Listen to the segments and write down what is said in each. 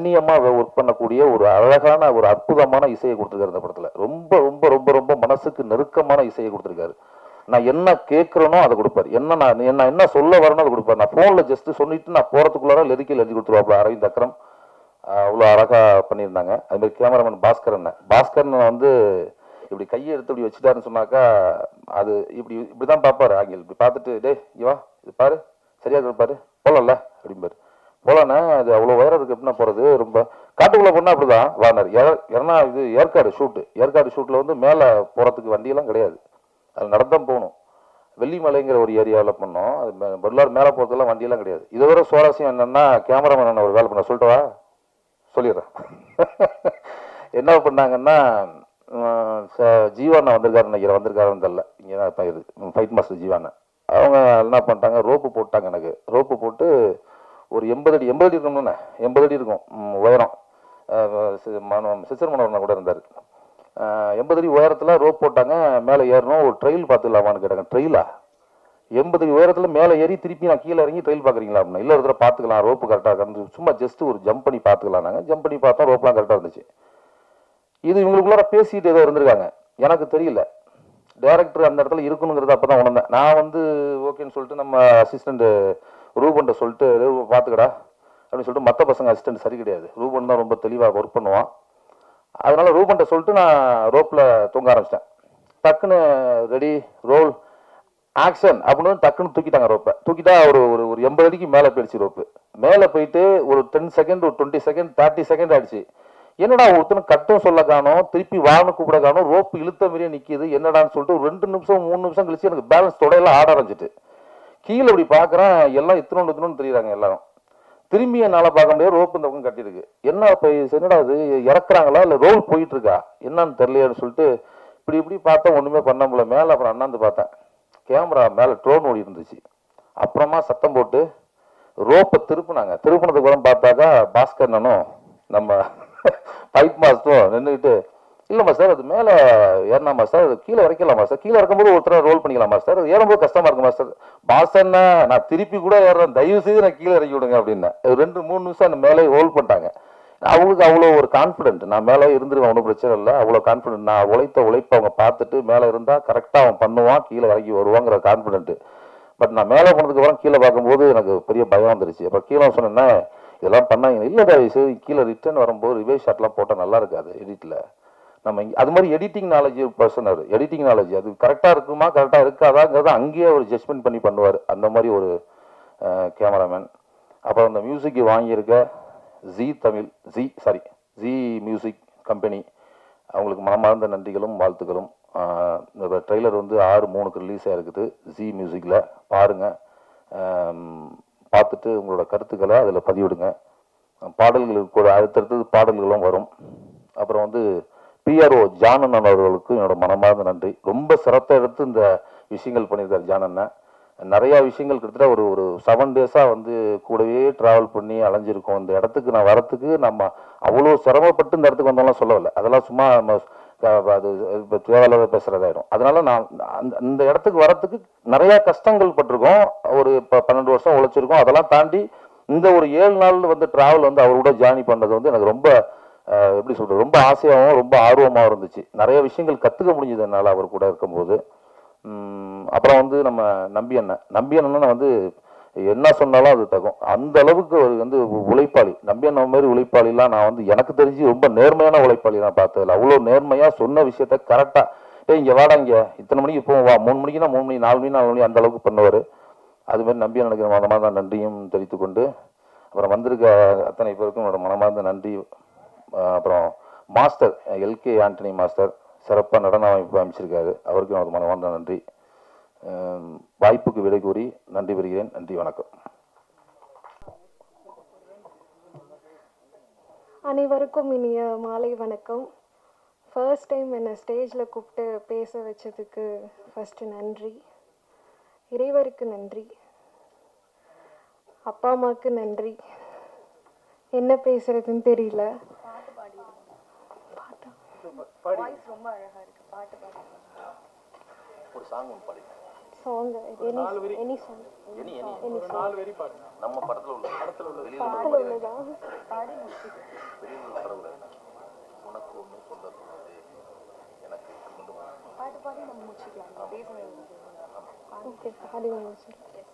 கண்ணியமாக ஒர்க் பண்ணக்கூடிய ஒரு அழகான ஒரு அற்புதமான இசையை கொடுத்துருக்காரு இந்த படத்தில். ரொம்ப ரொம்ப ரொம்ப ரொம்ப மனசுக்கு நெருக்கமான இசையை கொடுத்துருக்காரு. நான் என்ன கேட்குறேனோ அதை கொடுப்பார். நான் என்ன சொல்ல வரேனோ அதை கொடுப்பார். நான் ஃபோனில் ஜஸ்ட் சொல்லிட்டு நான் போகிறதுக்குள்ளார லிரிக்கல் எழுதி கொடுத்துருவாப்புல அரவிந்த் அக்ரம். அவ்வளோ அழகாக பண்ணியிருந்தாங்க. அதுமாதிரி கேமராமேன் பாஸ்கரன் வந்து இப்படி கையை எடுத்து இப்படி வச்சுட்டாருன்னு சொன்னாக்கா அது இப்படி தான் பார்ப்பாரு. ஆங்கில் இப்படி பார்த்துட்டு டே இவா இது பாரு சரியாக இருப்பாரு போகலாம்ல அப்படிம்பாரு. போகலாண்ணே அது அவ்வளோ உயரம் இருக்குது எப்படின்னா போகிறது ரொம்ப காட்டுக்குள்ளே போனால் அப்படி தான் வாங்கினார். ஏன்னா இது ஏற்காடு ஷூட்டில் வந்து மேலே போகிறதுக்கு வண்டியெல்லாம் கிடையாது. அது நடந்தான் போகணும். வெள்ளிமலைங்கிற ஒரு ஏரியாவில் பண்ணோம். அது பெருளார் மேலே போகிறதுலாம் வண்டியெல்லாம் கிடையாது. இதை விட சுவாரஸ்யம் என்னென்னா கேமராமேன் ஒரு வேலை பண்ண சொல்லிட்டவா சொல்லிடுறேன். என்ன பண்ணாங்கன்னா ஜீவாண்ணா வந்திருக்காருன்னு தெரியல. இங்கே தான் ஃபைட் மாஸ்டர் ஜீவாண்ணா. அவங்க என்ன பண்ணிட்டாங்க, ரோப்பு போட்டாங்க. எனக்கு ரோப்பு போட்டு ஒரு 80 அடி இருக்கணும்னு 80 அடி இருக்கும் உயரம். சிசர் மனோரண்ணா கூட இருந்தார். 80 அடி உயரத்தில் ரோப் போட்டாங்க. மேலே ஏறணும். ஒரு ட்ரெயில் பார்த்துக்கலாமான்னு கேட்டாங்க. ட்ரெயிலா 80 அடி உயரத்தில் மேலே ஏறி திருப்பி நான் கீழே இறங்கி ட்ரெயில் பார்க்குறீங்களா அப்படின்னா இல்லை இடத்துல பார்த்துக்கலாம் ரோப்பு கரெக்டாக இருந்து சும்மா ஜஸ்ட் ஒரு ஜம்ப் பண்ணி பார்த்துக்கலாம். நாங்கள் ஜம்ப் பண்ணி பார்த்தோம் ரோப்லாம் கரெக்டாக இருந்துச்சு. இது இவங்களுக்குள்ளார பேசிட்டு ஏதோ இருந்திருக்காங்க, எனக்கு தெரியல. டைரக்டர் அந்த இடத்துல இருக்கணுங்கிறது அப்போ தான் உணர்ந்தேன். நான் வந்து ஓகேன்னு சொல்லிட்டு நம்ம அசிஸ்டண்ட் ரூபன்ட்ட சொல்லிட்டு பார்த்துக்கடா அப்படின்னு சொல்லிட்டு மற்ற பசங்க அசிஸ்டண்ட் சரி கிடையாது. ரூபன் தான் ரொம்ப தெளிவாக ஒர்க் பண்ணுவான். அதனால ரூபன்ட்ட சொல்லிட்டு நான் ரோப்பில் தூங்க ஆரம்பிச்சிட்டேன். டக்குன்னு ரெடி ரோல் ஆக்ஷன் அப்படின்னு டக்குன்னு தூக்கிட்டாங்க. ரோப்பை தூக்கிட்டா ஒரு ஒரு 80 அடிக்கு மேலே போயிடுச்சு. ரோப்பு மேலே போயிட்டு ஒரு 10 செகண்ட் ஒரு 20 செகண்ட் 30 செகண்ட் ஆயிடுச்சு. என்னடா ஒருத்தனும் கட்டும் சொல்ல காணும், திருப்பி வான்னு கூப்பிட காணும், ரோப்பு இழுத்த மாதிரியே நிற்கிது என்னடான்னு சொல்லிட்டு ஒரு 2 நிமிஷம் 3 நிமிஷம் கழிச்சு எனக்கு பேலன்ஸ் தொடையெல்லாம் ஆட ஆரம்பிச்சிட்டு கீழே இப்படி பார்க்குறேன். எல்லாம் இத்தனோன்னு தெரியுறாங்க எல்லாரும். திரும்பி என்னால் பார்க்க முடியாது. ரோப்பு இந்த பக்கம் கட்டியிருக்கு. என்ன இப்போ என்னடா அது இறக்குறாங்களா இல்லை ரோல் போயிட்டு இருக்கா என்னன்னு தெரியலையான்னு சொல்லிட்டு இப்படி பார்த்தா ஒன்றுமே பண்ண முடியல. மேலே அப்புறம் அண்ணாந்து பார்த்தேன், கேமரா மேலே ட்ரோன் ஓடி இருந்துச்சு. அப்புறமா சத்தம் போட்டு ரோப்பை திருப்பினதுக்கு கூட பார்த்தாக்கா பாஸ்கரனும் நம்ம ஃபைட் மாஸ்டரும் நின்றுக்கிட்டு இல்லைம்மா சார் அது மேலே ஏறினாமா சார் அது கீழே இறக்கலாமா சார், கீழே இறக்கும்போது ஒருத்தர் ரோல் பண்ணிக்கலாமா சார், அது ஏறும்போது கஷ்டமா இருக்குமா சார். பாஸ்கர்னா நான் திருப்பி கூட ஏறுறேன், தயவு செய்து நான் கீழே இறக்கி விடுங்க அப்படின்னு 2-3 நிமிஷம் அந்த மேலே ரோல் பண்ணிட்டாங்க. அவங்களுக்கு அவ்வளோ ஒரு கான்ஃபிடென்ட், நான் மேலே இருந்துருவேன் ஒன்றும் பிரச்சனை இல்லை, அவ்வளோ கான்ஃபிடென்ட். நான் உழைப்பை அவங்க பார்த்துட்டு மேலே இருந்தால் கரெக்டாக அவன் பண்ணுவான், கீழே இறக்கி வருவாங்கிற கான்ஃபிடென்ட்டு. பட் நான் மேலே போனதுக்கு அப்புறம் கீழே பார்க்கும்போது எனக்கு பெரிய பயம் வந்துருச்சு. அப்புறம் கீழே சொன்னேன்னா இதெல்லாம் பண்ணாங்க இல்லைடா கீழே ரிட்டர்ன் வரும்போது ரிவைஸ் ஷாட்லாம் போட்டால் நல்லா இருக்காது எடிட்டில். நம்ம அது மாதிரி எடிட்டிங் நாலேஜ் பர்சன், அவர் எடிட்டிங் நாலேஜ் அது கரெக்டாக இருக்குமா கரெக்டாக இருக்காதாங்கிறத அங்கேயே அவர் ஜட்ஜ்மெண்ட் பண்ணி பண்ணுவார். அந்த மாதிரி ஒரு கேமராமேன். அப்புறம் அந்த மியூசிக்கு வாங்கியிருக்க ஜி மியூசிக் கம்பெனி அவங்களுக்கு மனமார்ந்த நன்றிகளும் வாழ்த்துக்களும். இந்த ட்ரெய்லர் வந்து 6/3 ரிலீஸ் ஆகிருக்குது ஜி மியூசிக்கில். பாருங்கள், பார்த்துட்டு உங்களோட கருத்துக்களை அதில் பதிவிடுங்க. பாடல்களுக்கு கூட அடுத்தடுத்தது பாடல்களும் வரும். அப்புறம் வந்து பிஆர்ஓ ஜானன் அவர்களுக்கு என்னோட மனமார்ந்த நன்றி. ரொம்ப சிரத்தை எடுத்து இந்த விஷயங்கள் பண்ணியிருக்காரு ஜானண்ணன். நிறையா விஷயங்கள் கிட்டத்தட்ட ஒரு 7 டேஸாக வந்து கூடவே ட்ராவல் பண்ணி அலைஞ்சிருக்கோம். இந்த இடத்துக்கு நான் வரத்துக்கு நம்ம அவ்வளோ சிரமப்பட்டு இந்த இடத்துக்கு வந்தாலும் சொல்லவில்லை. அதெல்லாம் சும்மா அது இப்போ தேவையில்லாத பேசுகிறதாயிடும். அதனால நான் இந்த இடத்துக்கு வரத்துக்கு நிறையா கஷ்டங்கள் பட்டிருக்கோம். ஒரு இப்போ 12 வருஷம் உழைச்சிருக்கோம். அதெல்லாம் தாண்டி இந்த ஒரு 7 நாள் வந்து ட்ராவல் வந்து அவரோட ஜார்னி பண்ணது வந்து எனக்கு ரொம்ப எப்படி சொல்கிறது ரொம்ப ஆசையாகவும் ரொம்ப ஆர்வமாகவும் இருந்துச்சு. நிறைய விஷயங்கள் கற்றுக்க முடிஞ்சது என்னால் அவர் கூட இருக்கும்போது. அப்புறம் வந்து நம்ம நம்பி அண்ணன் வந்து என்ன சொன்னாலும் அது தகும். அந்த அளவுக்கு அவர் வந்து உழைப்பாளி. நம்பி அண்ணன் மாதிரி உழைப்பாளிலாம் நான் வந்து எனக்கு தெரிஞ்சு ரொம்ப நேர்மையான உழைப்பாளி நான் பார்த்ததில்ல. அவ்வளோ நேர்மையாக சொன்ன விஷயத்த கரெக்டாக இங்கே வாடா இங்கே இத்தனை மணிக்கு போவோம் வா 3 மணிக்குன்னா 3 மணி 4 மணி 4 மணி அந்த அளவுக்கு பண்ணுவார். அதுமாதிரி நம்பி அண்ணனுக்கு மனமார்ந்த நன்றியும் தெரிவித்து கொண்டு அப்புறம் வந்திருக்க அத்தனை பேருக்கும் என்னோட மனமார்ந்த நன்றி. அப்புறம் மாஸ்டர் எல்கே ஆண்டனி மாஸ்டர் சிறப்பாக நடன அமைப்பு அமைச்சிருக்காரு, அவருக்கு எனக்கு மனமார்ந்த நன்றி. வாய்ப்புக்கு விடை கூறி நன்றி பெறுகிறேன். நன்றி, வணக்கம். அனைவருக்கும் இனிய மாலை வணக்கம். ஃபர்ஸ்ட் டைம் என்னை ஸ்டேஜில் கூப்பிட்டு பேச வச்சதுக்கு ஃபஸ்ட்டு நன்றி. இறைவருக்கு நன்றி, அப்பா அம்மாவுக்கு நன்றி. என்ன பேசுறதுன்னு தெரியல. வாய்ஸ் ரொம்ப அழகா இருக்கு. பாட்டு பாடி ஒரு சாங் பாடி. சாங் எனி சாங் நம்ம படத்துல உள்ளதா உனக்கு ஒன்று சொல்ல எனக்கு ஓகே பாடி முடிச்சிருக்கேன்.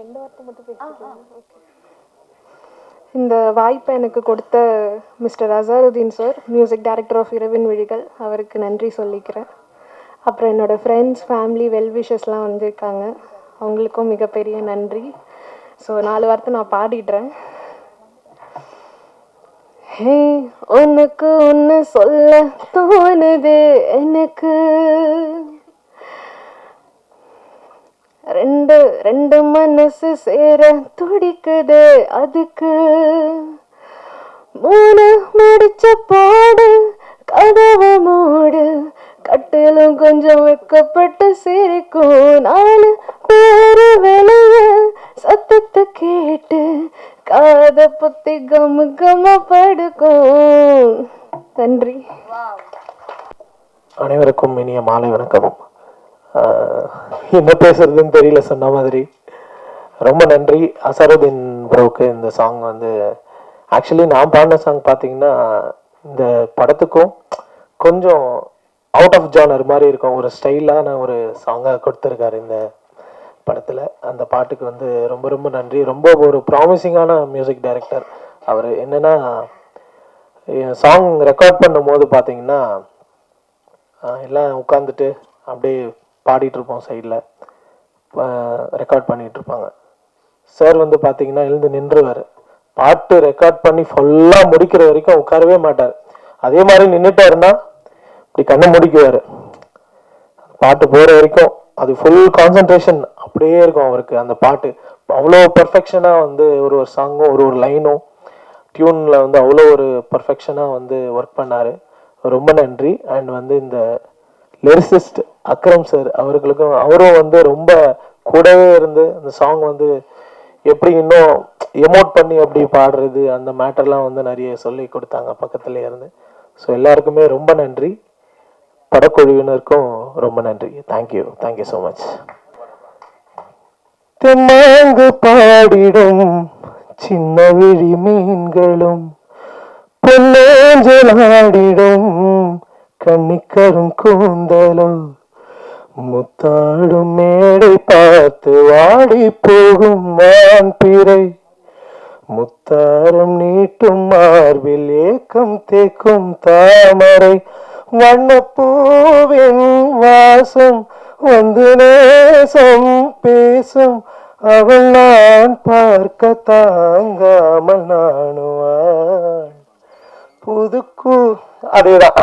2 வார்த்தை மட்டும் பேசிக்கலாம். ஓகே. இந்த வாய்ப்பை எனக்கு கொடுத்த Mister Azharuddin sir, music director of Iravin Vizhigal, அவருக்கு நன்றி சொல்லிக்கிறேன். அப்புறம் என்னோடய ஃப்ரெண்ட்ஸ், ஃபேமிலி, வெல்விஷஸ்லாம் வந்திருக்காங்க, அவங்களுக்கும் மிகப்பெரிய நன்றி. ஸோ 4 வார்த்தை நான் பாடிடுறேன். ஹே, உனக்கு ஒன்று சொல்ல தோணுது எனக்கு, ரெண்டு மனசு சேர துடிக்குது அதுக்கு, 3 முடிச்ச பாடு கதவை மூடு, கட்டிலும் கொஞ்சம் வைக்கப்பட்டு சிரிக்கும், 4 பேரு வெளிய சத்தத்தை கேட்டு காத புத்தி கம கம படுக்கும். நன்றி. அனைவருக்கும் இனிய மாலை வணக்கம். என்ன பேசுறதுன்னு தெரியல, சொன்ன மாதிரி ரொம்ப நன்றி அசருதீன் ப்ரோவுக்கு. இந்த சாங் வந்து ஆக்சுவலி நான் பாடின சாங் பார்த்தீங்கன்னா இந்த படத்துக்கும் கொஞ்சம் அவுட் ஆஃப் ஜானர் மாதிரி இருக்கும், ஒரு ஸ்டைலான ஒரு சாங்காக கொடுத்துருக்காரு இந்த படத்தில். அந்த பாட்டுக்கு வந்து ரொம்ப ரொம்ப நன்றி. ரொம்ப ஒரு ப்ராமிசிங்கான மியூசிக் டைரக்டர் அவர். என்னென்னா சாங் ரெக்கார்ட் பண்ணும் போது பார்த்தீங்கன்னா எல்லாம் உட்காந்துட்டு அப்படியே பாடிட்டுருப்போம், சைடில் ரெக்கார்ட் பண்ணிகிட்ருப்பாங்க. சார் வந்து பார்த்தீங்கன்னா எழுந்து நின்றுவார், பாட்டு ரெக்கார்ட் பண்ணி ஃபுல்லாக முடிக்கிற வரைக்கும் உட்காரவே மாட்டார். அதே மாதிரி நின்றுட்டாருன்னா இப்படி கண்ணை முடிக்குவார், பாட்டு போகிற வரைக்கும் அது ஃபுல் கான்சன்ட்ரேஷன் அப்படியே இருக்கும் அவருக்கு. அந்த பாட்டு அவ்வளோ பர்ஃபெக்ஷனாக வந்து ஒரு சாங்கும் ஒரு லைனும் டியூனில் வந்து அவ்வளோ ஒரு பர்ஃபெக்ஷனாக வந்து ஒர்க் பண்ணார். ரொம்ப நன்றி. அண்ட் வந்து இந்த லிரிசிஸ்ட் அக்ரம் சார், அவர்களுக்கும் அவரும் வந்து ரொம்ப கூடவே இருந்து அந்த சாங் வந்து எப்படி இன்னும் எமோட் பண்ணி அப்படி பாடுறது அந்த மேட்டர்லாம் வந்து நிறைய சொல்லி கொடுத்தாங்க பக்கத்துல இருந்து. ஸோ எல்லாருக்குமே ரொம்ப நன்றி, படக்குழுவினருக்கும் ரொம்ப நன்றி. Thank you so much. தெம்மாங்கு பாடிடும் சின்ன விழி மீன்களும் பொன்னேஞ்சலாடிடும் கண்ணிக்கரும் கூந்தலும் முத்தாடும் மேடை பார்த்து வாடி போகும் மான் பிறை முத்தாரம் நீட்டும் மார்பில் ஏக்கம் தேக்கும் தாமரை வண்ணப்பூவின் வாசம் வந்து நேசம் பேசும் அவள் நான் பார்க்க தாங்காமல் நானுவாள் புதுக்கூ. அதேதான்,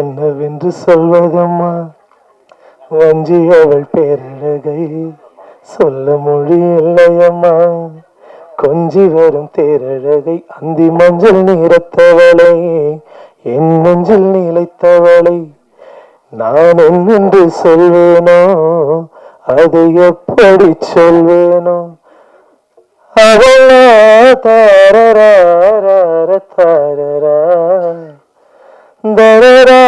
என்னவென்று சொல்வதம்மா வஞ்சி அவள் பேரழகை சொல்ல மொழி இல்லையம்மா கொஞ்சி வரும் தேரழகை அந்தி மஞ்சள் நீரத்தவளை என் நெஞ்சில் நிலைத்தவளை நான் என்னென்று சொல்வேனோ அதை எப்படி சொல்வேனோ அவளா தாரரா தாரரா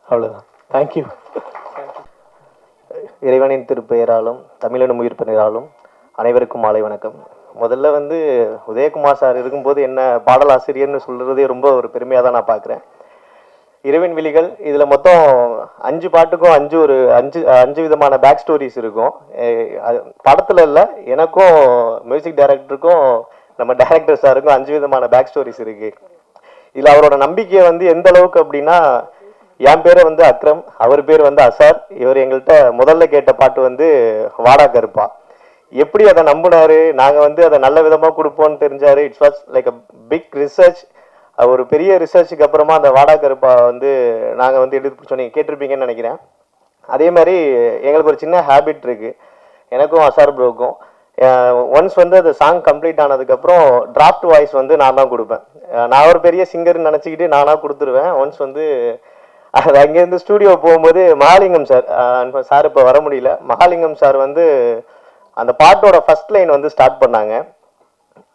அவ்வளவுதான். தேங்க்யூ. இறைவனின் திருப்பெயராலும் தமிழனும் உயிர் பெயராலும் அனைவருக்கும் மாலை வணக்கம். முதல்ல வந்து உதயகுமார் சார் இருக்கும்போது என்ன பாடலாசிரியர்னு சொல்றதே ரொம்ப ஒரு பெருமையாக தான் நான் பார்க்குறேன். இரவின் விழிகள் இதில் மொத்தம் 5 பாட்டுக்கும் 5 விதமான பேக் ஸ்டோரிஸ் இருக்கும். படத்தில் இல்லை, எனக்கும் மியூசிக் டைரக்டருக்கும் நம்ம டைரக்டர் சாருக்கும் 5 விதமான பேக் ஸ்டோரிஸ் இருக்குது. இதில் அவரோட நம்பிக்கையை வந்து எந்த அளவுக்கு அப்படின்னா, என் பேரை வந்து அக்ரம், அவர் பேர் வந்து அசார். இவர் எங்கள்கிட்ட முதல்ல கேட்ட பாட்டு வந்து வாடா கருப்பா. எப்படி அதை நம்பினாரு, நாங்கள் வந்து அதை நல்ல விதமாக கொடுப்போம்னு தெரிஞ்சாரு. It's was like a big research. ஒரு பெரிய ரிசர்ச்சுக்கு அப்புறமா அந்த வாடா கருப்பா வந்து நாங்கள் வந்து எடுத்து பிடிச்சோம். நீங்கள் கேட்டிருப்பீங்கன்னு நினைக்கிறேன். அதே மாதிரி எங்களுக்கு ஒரு சின்ன ஹேபிட் இருக்குது, எனக்கும் அசார் ப்ரோக்கும். ஒன்ஸ் வந்து அந்த சாங் கம்ப்ளீட் ஆனதுக்கப்புறம் டிராஃப்ட் வாய்ஸ் வந்து நான் தான் கொடுப்பேன். நான் ஒரு பெரிய சிங்கர்னு நினச்சிக்கிட்டு நானாக கொடுத்துருவேன். ஒன்ஸ் வந்து அது அங்கேருந்து ஸ்டூடியோ போகும்போது மகாலிங்கம் சார் இப்போ வர முடியல, மகாலிங்கம் சார் வந்து அந்த பாட்டோட ஃபர்ஸ்ட் லைன் வந்து ஸ்டார்ட் பண்ணாங்க.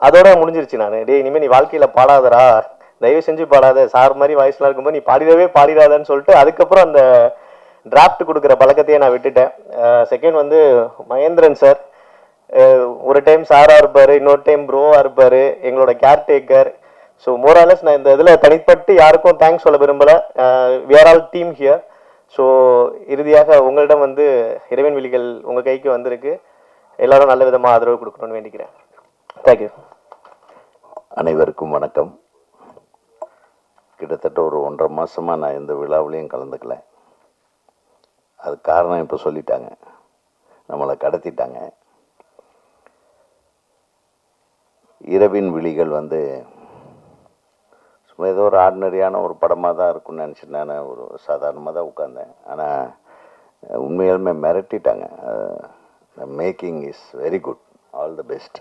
அதோட முடிஞ்சிருச்சு. நான் டே இனிமேல் நீ வாழ்க்கையில் பாடாதரா, தயவு செஞ்சு பாடாத, சார் மாதிரி வாய்ஸ்லாம் இருக்கும்போது நீ பாடிடாதன்னு சொல்லிட்டு அதுக்கப்புறம் அந்த டிராஃப்ட் கொடுக்குற பழக்கத்தையே நான் விட்டுட்டேன். செகண்ட் வந்து மகேந்திரன் சார், ஒரு டைம் சாரா இருப்பார், இன்னொரு டைம் ப்ரோவா இருப்பார், எங்களோட கேர்டேக்கர். ஸோ மோராலஸ் நான் இந்த இதில் தனிப்பட்டு யாருக்கும் தேங்க்ஸ் சொல்ல விரும்பலை. We are all team here. So இறுதியாக உங்களிடம் வந்து இறைவன் விழிகள் உங்கள் கைக்கு வந்திருக்கு. எல்லாரும் நல்ல விதமாக ஆதரவு கொடுக்கணும்னு வேண்டிக்கிறேன். தேங்க்யூ. அனைவருக்கும் வணக்கம். கிட்டத்தட்ட ஒரு 1.5 மாதமாக நான் எந்த விழாவிலையும் கலந்துக்கல. அது காரணம் இப்போ சொல்லிட்டாங்க, நம்மளை கடத்திட்டாங்க. இரவின் விழிகள் வந்து சும்மா ஏதோ ஒரு ஆர்டினரியான ஒரு படமாக தான் இருக்கும்னு நினச்சிட்டு நான் ஒரு சாதாரணமாக தான் உட்காந்தேன். ஆனால் உண்மையாலுமே மிரட்டிட்டாங்க. Making is very good, all the best.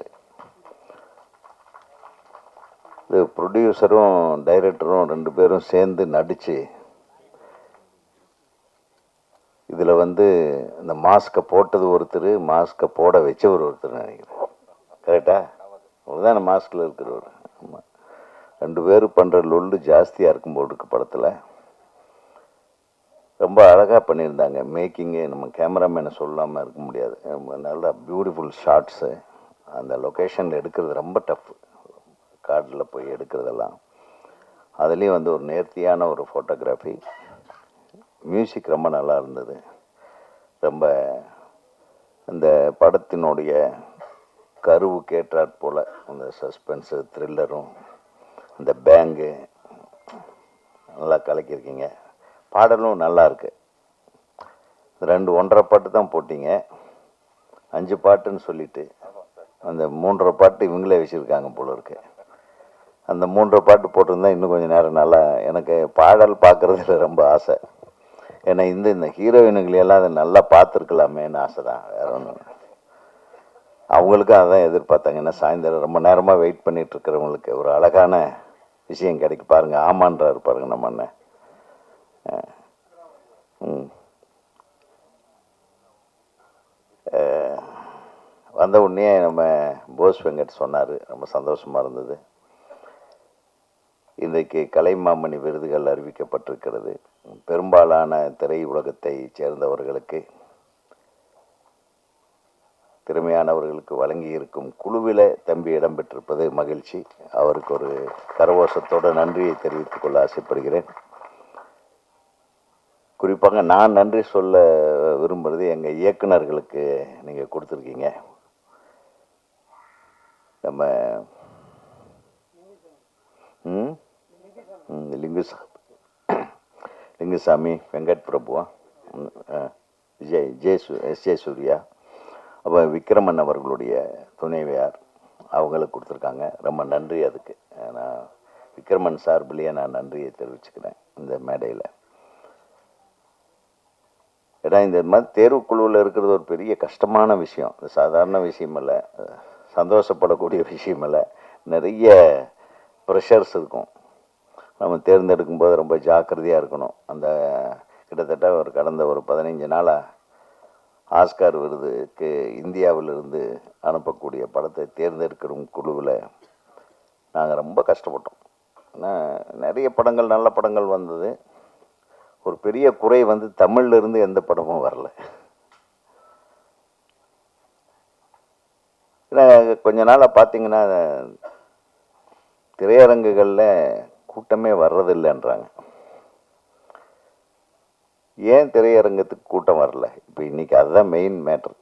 இது ப்ரொடியூசரும் டைரக்டரும் 2 பேரும் சேர்ந்து நடித்து இதில் வந்து இந்த மாஸ்கை போட்டது ஒருத்தர், மாஸ்கை போட வச்சவர் ஒருத்தர் நினைக்கிறேன். கரெக்டா? அவர் தான் மாஸ்கில் இருக்கிறவர். ஆமாம், 2 பேரும் பண்ணுற லொல்லு ஜாஸ்தியாக இருக்கும் போல் இருக்கு படத்தில். ரொம்ப அழகாக பண்ணியிருந்தாங்க மேக்கிங்கு. நம்ம கேமராமேனை சொல்லாமல் இருக்க முடியாது. நல்லா பியூட்டிஃபுல் ஷாட்ஸு. அந்த லொக்கேஷனில் எடுக்கிறது ரொம்ப டஃப்பு, காட்டில் போய் எடுக்கிறதெல்லாம். அதுலேயும் வந்து ஒரு நேர்த்தியான ஒரு ஃபோட்டோகிராஃபி. மியூசிக் ரொம்ப நல்லா இருந்தது. ரொம்ப அந்த படத்தினுடைய கருவு கேட்டாற் போல் அந்த சஸ்பென்ஸு, த்ரில்லரும், அந்த பேங்கு நல்லா கலக்கியிருக்கீங்க. பாடலும் நல்லா இருக்கு. 2 1.5 பாட்டு தான் போட்டிங்க, 5 பாட்டுன்னு சொல்லிட்டு அந்த 3.5 பாட்டு இவங்களே வச்சுருக்காங்க போல இருக்கு. அந்த 3.5 பாட்டு போட்டிருந்தா இன்னும் கொஞ்சம் நேரம் நல்லா. எனக்கு பாடல் பார்க்குறதுல ரொம்ப ஆசை. ஏன்னா இந்த ஹீரோயினுங்களெல்லாம் அதை நல்லா பார்த்துருக்கலாமேன்னு ஆசை தான், வேற ஒன்றும். அவங்களுக்கும் அதான் எதிர்பார்த்தாங்க. ஏன்னா சாயந்தரம் ரொம்ப நேரமாக வெயிட் பண்ணிட்டு இருக்கிறவங்களுக்கு ஒரு அழகான விஷயம் கிடைக்கு பாருங்க. ஆமான்றாரு பாருங்க நம்ம அண்ணன். வந்த உடனே நம்ம போஸ் வெங்கட் சொன்னார், ரொம்ப சந்தோஷமாக இருந்தது. இன்றைக்கு கலைமாமணி விருதுகள் அறிவிக்கப்பட்டிருக்கிறது. பெரும்பாலான திரை உலகத்தை சேர்ந்தவர்களுக்கு, திறமையானவர்களுக்கு வழங்கி இருக்கும் குழுவில் தம்பி இடம்பெற்றிருப்பது மகிழ்ச்சி. அவருக்கு ஒரு கரகோஷத்தோட நன்றியை தெரிவித்துக் கொள்ள ஆசைப்படுகிறேன். குறிப்பாக நான் நன்றி சொல்ல விரும்புகிறது எங்கள் இயக்குனர்களுக்கு. நீங்கள் கொடுத்துருக்கீங்க. நம்ம லிங்குசாமி, வெங்கட் பிரபுவா, எஸ்.ஜே. சூர்யா, அப்போ விக்ரமன் அவர்களுடைய துணைவியார், அவங்களுக்கு கொடுத்துருக்காங்க. ரொம்ப நன்றி. அதுக்கு நான் விக்ரமன் சார்பிலேயே நான் நன்றியை தெரிவிச்சுக்கிறேன் இந்த மேடையில். ஏன்னா இந்த மாதிரி தேர்வுக்குழுவில் இருக்கிறது ஒரு பெரிய கஷ்டமான விஷயம். சாதாரண விஷயம் இல்லை, சந்தோஷப்படக்கூடிய விஷயம் இல்லை. நிறைய ப்ரெஷர்ஸ் இருக்கும். நம்ம தேர்ந்தெடுக்கும் போது ரொம்ப ஜாக்கிரதையாக இருக்கணும். அந்த கிட்டத்தட்ட கடந்த ஒரு 15 நாளாக ஆஸ்கார் விருதுக்கு இந்தியாவிலிருந்து அனுப்பக்கூடிய படத்தை தேர்ந்தெடுக்கிற குழுவில் நாங்கள் ரொம்ப கஷ்டப்பட்டோம். ஏன்னா நிறைய படங்கள், நல்ல படங்கள் வந்தது. ஒரு பெரிய குறை வந்து தமிழ்லேருந்து எந்த படமும் வரல. ஏன்னா கொஞ்ச நாளாக பார்த்தீங்கன்னா திரையரங்குகளில் கூட்டமே வர்றதில்லைன்றாங்க. ஏன் திரையரங்கத்துக்கு கூட்டம் வரல? இப்போ இன்றைக்கி அதுதான் மெயின் மேட்ரு.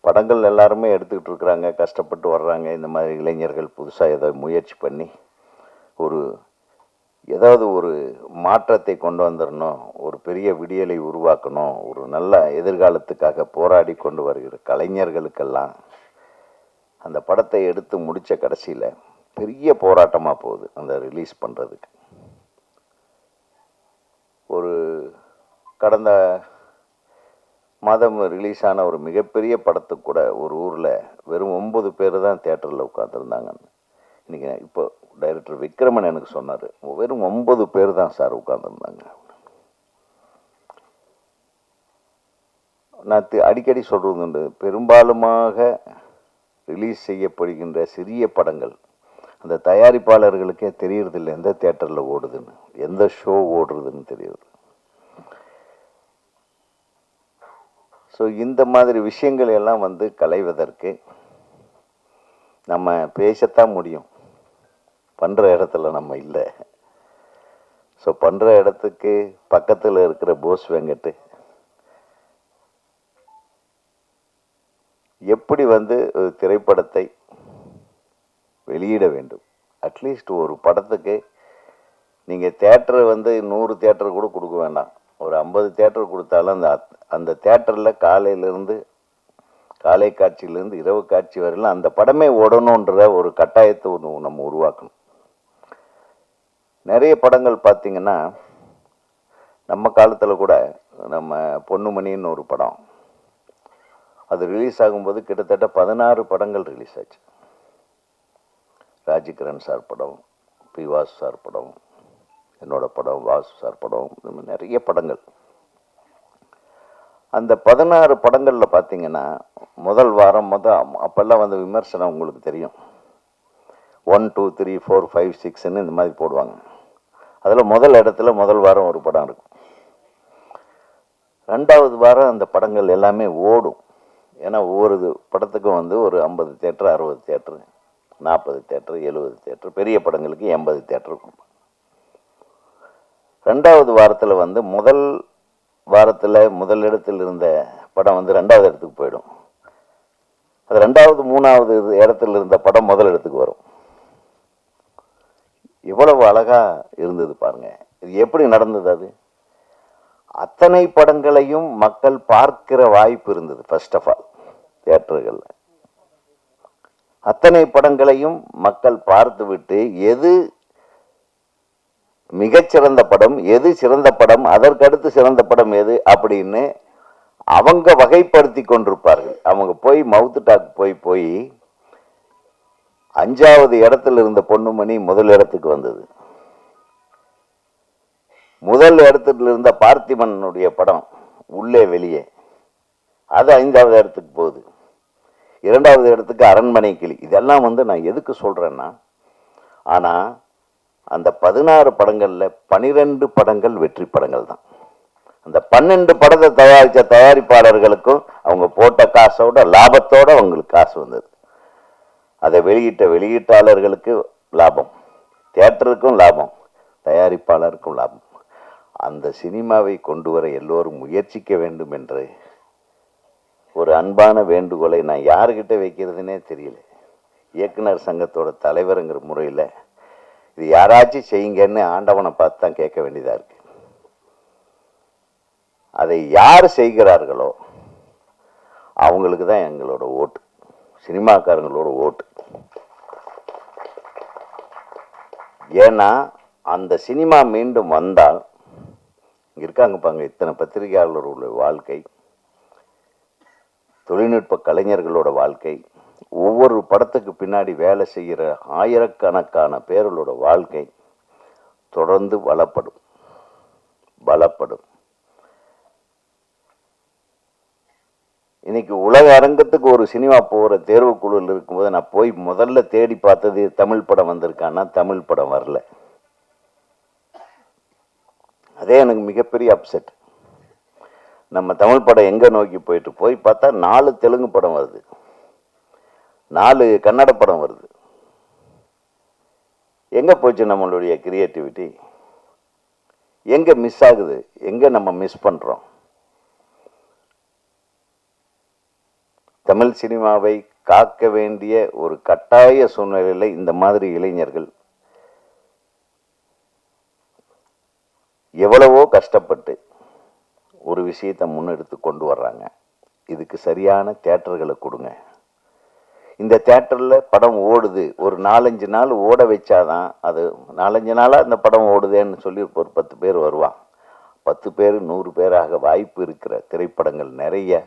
படங்கள் எல்லாருமே எடுத்துக்கிட்டு இருக்கிறாங்க, கஷ்டப்பட்டு வர்றாங்க. இந்த மாதிரி இளைஞர்கள் புதுசாக ஏதோ முயற்சி பண்ணி ஏதாவது ஒரு மாற்றத்தை கொண்டு வந்துடணும், ஒரு பெரிய விடியலை உருவாக்கணும், ஒரு நல்ல எதிர்காலத்துக்காக போராடி கொண்டு வருகிற கலைஞர்களுக்கெல்லாம் அந்த படத்தை எடுத்து முடித்த கடைசியில் பெரிய போராட்டமாக போகுது அந்த ரிலீஸ் பண்ணுறதுக்கு. ஒரு கடந்த மாதம் ரிலீஸ் ஆன ஒரு மிகப்பெரிய படத்துக்கு கூட ஒரு ஊரில் வெறும் 9 பேர் தான் தேட்டரில் உட்காந்துருந்தாங்க. இன்றைக்கி இப்போ டைரக்டர் விக்ரமன் எனக்கு சொன்னார், வெறும் 9 பேர் தான் சார் உட்காந்துருந்தாங்க. நான் அடிக்கடி சொல்கிறது உண்டு, பெரும்பாலுமாக ரிலீஸ் செய்யப்படுகின்ற சிறிய படங்கள் அந்த தயாரிப்பாளர்களுக்கே தெரியறதில்லை எந்த தியேட்டரில் ஓடுதுன்னு, எந்த ஷோ ஓடுறதுன்னு தெரியுது. ஸோ இந்த மாதிரி விஷயங்கள் எல்லாம் வந்து களைவதற்கு நம்ம பேசத்தான் முடியும், பண்ணுற இடத்துல நம்ம இல்லை. ஸோ பண்ணுற இடத்துக்கு பக்கத்தில் இருக்கிற போஸ் வெங்கட் எப்படி வந்து ஒரு திரைப்படத்தை வெளியிட வேண்டும். அட்லீஸ்ட் ஒரு படத்துக்கு நீங்கள் தேட்டரை வந்து 100 தியேட்டர் கூட கொடுக்க வேண்டாம், ஒரு 50 தியேட்டர் கொடுத்தாலும் அந்த தியேட்டரில் காலையிலேருந்து காலை காட்சியிலேருந்து இரவு காட்சி வரையிலும் அந்த படமே ஓடணுன்ற ஒரு கட்டாயத்தை நம்ம உருவாக்கணும். நிறைய படங்கள் பார்த்திங்கன்னா நம்ம காலத்தில் கூட நம்ம பொன்னுமணின்னு ஒரு படம் அது ரிலீஸ் ஆகும்போது கிட்டத்தட்ட 16 படங்கள் ரிலீஸ் ஆச்சு. ராஜ்கிரண் சார் படம், பி வாசு சார் படம், என்னோட படம், வாசு சார் படம், இந்த மாதிரி நிறைய படங்கள். அந்த 16 படங்களில் பார்த்தீங்கன்னா முதல் வாரம் அப்போல்லாம் வந்து விமர்சனம் உங்களுக்கு தெரியும், 1 2 3 4 5 6ன்னு இந்த மாதிரி போடுவாங்க. அதில் முதல் இடத்துல முதல் வாரம் ஒரு படம் இருக்கும். 2வது வாரம் அந்த படங்கள் எல்லாமே ஓடும். ஏன்னா ஒவ்வொரு படத்துக்கும் வந்து ஒரு 50 தியேட்டர், 60 தியேட்டர், 40 தியேட்டர், 70 தியேட்டர், பெரிய படங்களுக்கு 80 தியேட்டர் கொடுப்பாங்க. 2வது வாரத்தில் வந்து முதல் வாரத்தில் முதல் இடத்தில் இருந்த படம் வந்து 2வது இடத்துக்கு போயிடும். அது 2வது 3வது இடத்துல இருந்த படம் முதல் இடத்துக்கு வரும். இவ்வளவு அழகா இருந்தது பாருங்க. இது எப்படி நடந்தது? அது அத்தனை படங்களையும் மக்கள் பார்க்கிற வாய்ப்பு இருந்தது. ஃபர்ஸ்ட் ஆஃப் ஆல் தியேட்டர்களில் அத்தனை படங்களையும் மக்கள் பார்த்துவிட்டு எது மிகச்சிறந்த படம், எது சிறந்த படம், அதற்கடுத்து சிறந்த படம் எது அப்படின்னு அவங்க வகைப்படுத்தி கொண்டிருப்பார்கள். அவங்க போய் மவுத் டாக் போய் 5வது இடத்துல இருந்த பொன்னுமணி முதல் இடத்துக்கு வந்தது. முதல் இடத்துல இருந்த பார்த்திபனுடைய படம் உள்ளே வெளியே, அது 5வது இடத்துக்கு போகுது. 2வது இடத்துக்கு அரண்மனை கிளி. இதெல்லாம் வந்து நான் எதுக்கு சொல்றேன்னா, ஆனா அந்த 16 படங்கள்ல 12 படங்கள் வெற்றி படங்கள் தான். அந்த 12 படத்தை தயாரித்த தயாரிப்பாளர்களுக்கும் அவங்க போட்ட காசோட லாபத்தோட அவங்களுக்கு காசு வந்தது. அதை வெளியிட்ட வெளியீட்டாளர்களுக்கு லாபம், தியேட்டருக்கும் லாபம், தயாரிப்பாளருக்கும் லாபம். அந்த சினிமாவை கொண்டு வர எல்லோரும் முயற்சிக்க வேண்டும் என்று ஒரு அன்பான வேண்டுகோளை நான் யாருக்கிட்ட வைக்கிறதுனே தெரியல. இயக்குனர் சங்கத்தோட தலைவருங்கிற முறையில் இது யாராச்சும் செய்யுங்கன்னு ஆண்டவனை பார்த்து தான் கேட்க வேண்டியதாக இருக்கு. அதை யார் செய்கிறார்களோ அவங்களுக்கு தான் எங்களோட ஓட்டு, சினிமாக்காரங்களோட ஓட்டு. ஏன்னா அந்த சினிமா மீண்டும் வந்தால், இங்கே இருக்காங்க பாங்க இத்தனை பத்திரிகையாளர்களுடைய வாழ்க்கை, தொழில்நுட்ப கலைஞர்களோட வாழ்க்கை, ஒவ்வொரு படத்துக்கு பின்னாடி வேலை செய்கிற ஆயிரக்கணக்கான பேர்களோட வாழ்க்கை தொடர்ந்து பலப்படும். இன்னைக்கு உலக அரங்கத்துக்கு ஒரு சினிமா போகிற தேர்வுக்குழுவில் இருக்கும்போது நான் போய் முதல்ல தேடி பார்த்தது தமிழ் படம் வந்திருக்கான்னா தமிழ் படம் வரல. அதே எனக்கு மிகப்பெரிய அப்செட். நம்ம தமிழ் படம் எங்கே நோக்கி போய் பார்த்தா 4 தெலுங்கு படம் வருது, 4 கன்னட படம் வருது. எங்கே போச்சு நம்மளுடைய கிரியேட்டிவிட்டி? எங்கே மிஸ் ஆகுது? எங்கே நம்ம மிஸ் பண்ணுறோம்? தமிழ் சினிமாவை காக்க வேண்டிய ஒரு கட்டாய சூழ்நிலையில் இந்த மாதிரி இளைஞர்கள் எவ்வளவோ கஷ்டப்பட்டு ஒரு விஷயத்தை முன்னெடுத்து கொண்டு வர்றாங்க. இதுக்கு சரியான தியேட்டர்களை கொடுங்க. இந்த தியேட்டரில் படம் ஓடுது, ஒரு 4-5 நாள் ஓட வச்சாதான் அது 4-5 நாளாக அந்த படம் ஓடுதேன்னு சொல்லி ஒரு 10 பேர் வருவான். 10 பேர் 100 பேராக வாய்ப்பு இருக்கிற திரைப்படங்கள் நிறைய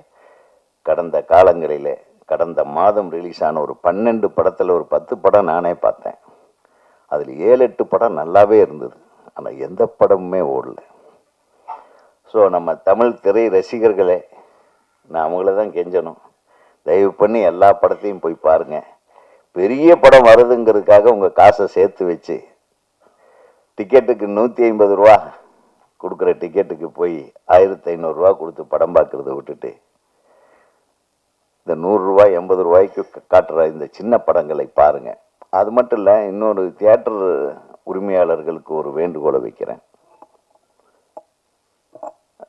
கடந்த காலங்களில், கடந்த மாதம் ரிலீஸ் ஆன ஒரு 12 படத்தில் ஒரு 10 படம் நானே பார்த்தேன். அதில் 7-8 படம் நல்லாவே இருந்தது. ஆனால் எந்த படமுமே ஓடல. ஸோ நம்ம தமிழ் திரை ரசிகர்களே, நான் அவங்கள தான் கெஞ்சணும், தயவு பண்ணி எல்லா படத்தையும் போய் பாருங்கள். பெரிய படம் வருதுங்கிறதுக்காக உங்கள் காசை சேர்த்து வச்சு டிக்கெட்டுக்கு 150 ரூபா கொடுக்குற டிக்கெட்டுக்கு போய் 1500 ரூபா கொடுத்து படம் பார்க்குறத விட்டுட்டு இந்த 100 ரூபாய் 80 ரூபாய்க்கு காட்டுற இந்த சின்ன படங்களை பாருங்க. அது மட்டும் இல்லை, இன்னொரு தியேட்டர் உரிமையாளர்களுக்கு ஒரு வேண்டுகோளை வைக்கிறேன்.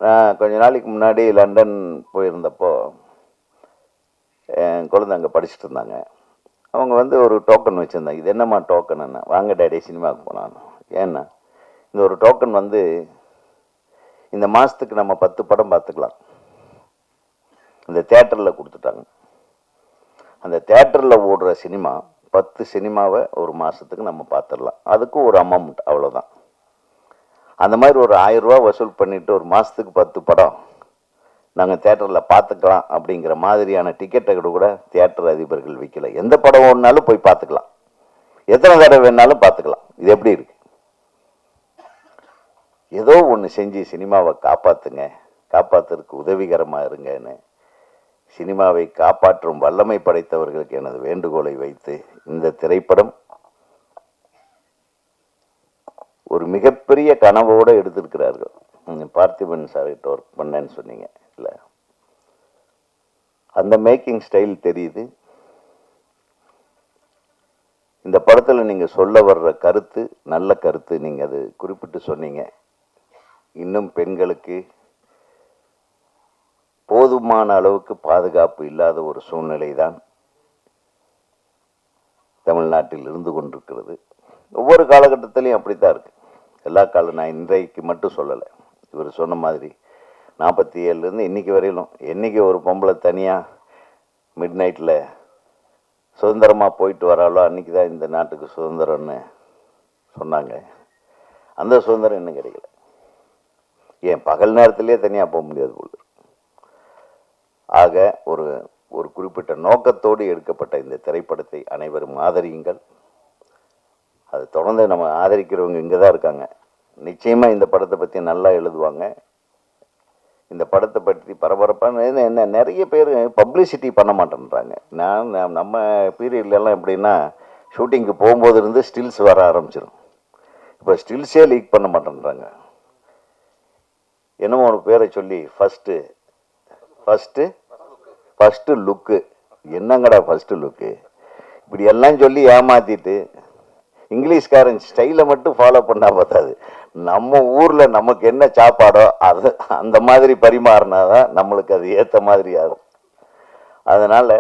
நான் கொஞ்ச நாளைக்கு முன்னாடி லண்டன் போயிருந்தப்போ என் குழந்தை அங்கே படிச்சுட்டு இருந்தாங்க. அவங்க வந்து ஒரு டோக்கன் வச்சுருந்தாங்க. இது என்னம்மா டோக்கன்? வாங்க டேடி சினிமாவுக்கு போனான்னு. ஏன்னா இந்த ஒரு டோக்கன் வந்து இந்த மாதத்துக்கு நம்ம 10 படம் பார்த்துக்கலாம். இந்த தேட்டரில் கொடுத்துட்டாங்க. அந்த தேட்டரில் ஓடுற சினிமா 10 சினிமாவை ஒரு மாதத்துக்கு நம்ம பார்த்துடலாம். அதுக்கும் ஒரு அமௌண்ட், அவ்வளோதான். அந்த மாதிரி ஒரு 1000 ரூபா வசூல் பண்ணிவிட்டு ஒரு மாதத்துக்கு 10 படம் நாங்கள் தேட்டரில் பார்த்துக்கலாம் அப்படிங்கிற மாதிரியான டிக்கெட்டை கூட தியேட்டர் அதிபர்கள் விற்கல. எந்த படம் ஓடினாலும் போய் பார்த்துக்கலாம், எத்தனை தடவை வேணாலும் பார்த்துக்கலாம். இது எப்படி இருக்கு? ஏதோ ஒன்று செஞ்சு சினிமாவை காப்பாற்றுங்க, காப்பாற்றுறதுக்கு உதவிகரமாக இருங்கன்னு சினிமாவை காப்பாற்றும் வல்லமை படைத்தவர்களுக்கு எனது வேண்டுகோளை வைத்து, இந்த திரைப்படம் ஒரு மிகப்பெரிய கனவோடு எடுத்திருக்கிறார்கள். பார்த்திபன் சார்கிட்ட ஒர்க் பண்ணேன்னு சொன்னீங்க இல்லை? அந்த மேக்கிங் ஸ்டைல் தெரியுது. இந்த படத்தில் நீங்கள் சொல்ல வர்ற கருத்து நல்ல கருத்து. நீங்கள் அது குறிப்பிட்டு சொன்னீங்க. இன்னும் பெண்களுக்கு போதுமான அளவுக்கு பாதுகாப்பு இல்லாத ஒரு சூழ்நிலை தான் தமிழ்நாட்டில் இருந்து கொண்டிருக்கிறது. ஒவ்வொரு காலகட்டத்திலையும் அப்படித்தான் இருக்கு. எல்லா காலம் நான் இன்றைக்கு மட்டும் சொல்லலை. இவர் சொன்ன மாதிரி 47லேருந்து இன்னைக்கு வரையிலும் என்னைக்கு ஒரு பொம்பளை தனியாக மிட் நைட்டில் சுதந்திரமாக போயிட்டு வராளோ அன்றைக்கி தான் இந்த நாட்டுக்கு சுதந்திரம்னு சொன்னாங்க. அந்த சுதந்திரம் இன்னும் கிடைக்கல. ஏன் பகல் நேரத்திலே தனியாக போக முடியாது போல. ஆக ஒரு ஒரு குறிப்பிட்ட நோக்கத்தோடு எடுக்கப்பட்ட இந்த திரைப்படத்தை அனைவரும் ஆதரியுங்கள். அது தொடர்ந்து நம்ம ஆதரிக்கிறவங்க இங்கே தான் இருக்காங்க. நிச்சயமாக இந்த படத்தை பற்றி நல்லா எழுதுவாங்க. இந்த படத்தை பற்றி பரபரப்பான என்ன நிறைய பேர் பப்ளிசிட்டி பண்ண மாட்டேன்றாங்க. நம்ம பீரியட்லலாம் எப்படின்னா ஷூட்டிங்க்கு போகும்போது இருந்து ஸ்டில்ஸ் வர ஆரம்பிச்சிடும். இப்போ ஸ்டில்ஸே லீக் பண்ண மாட்டேன்றாங்க. என்னமோ ஒரு பேரை சொல்லி ஃபஸ்ட்டு லுக்கு. என்னங்கடா ஃபஸ்ட்டு லுக்கு? இப்படி எல்லாம் சொல்லி ஏமாற்றிட்டு இங்கிலீஷ்காரன் ஸ்டைலை மட்டும் ஃபாலோ பண்ணால் பார்த்தாது. நம்ம ஊரில் நமக்கு என்ன சாப்பாடோ அது அந்த மாதிரி பரிமாறினாதான் நம்மளுக்கு அது ஏற்ற மாதிரி ஆகும். அதனால்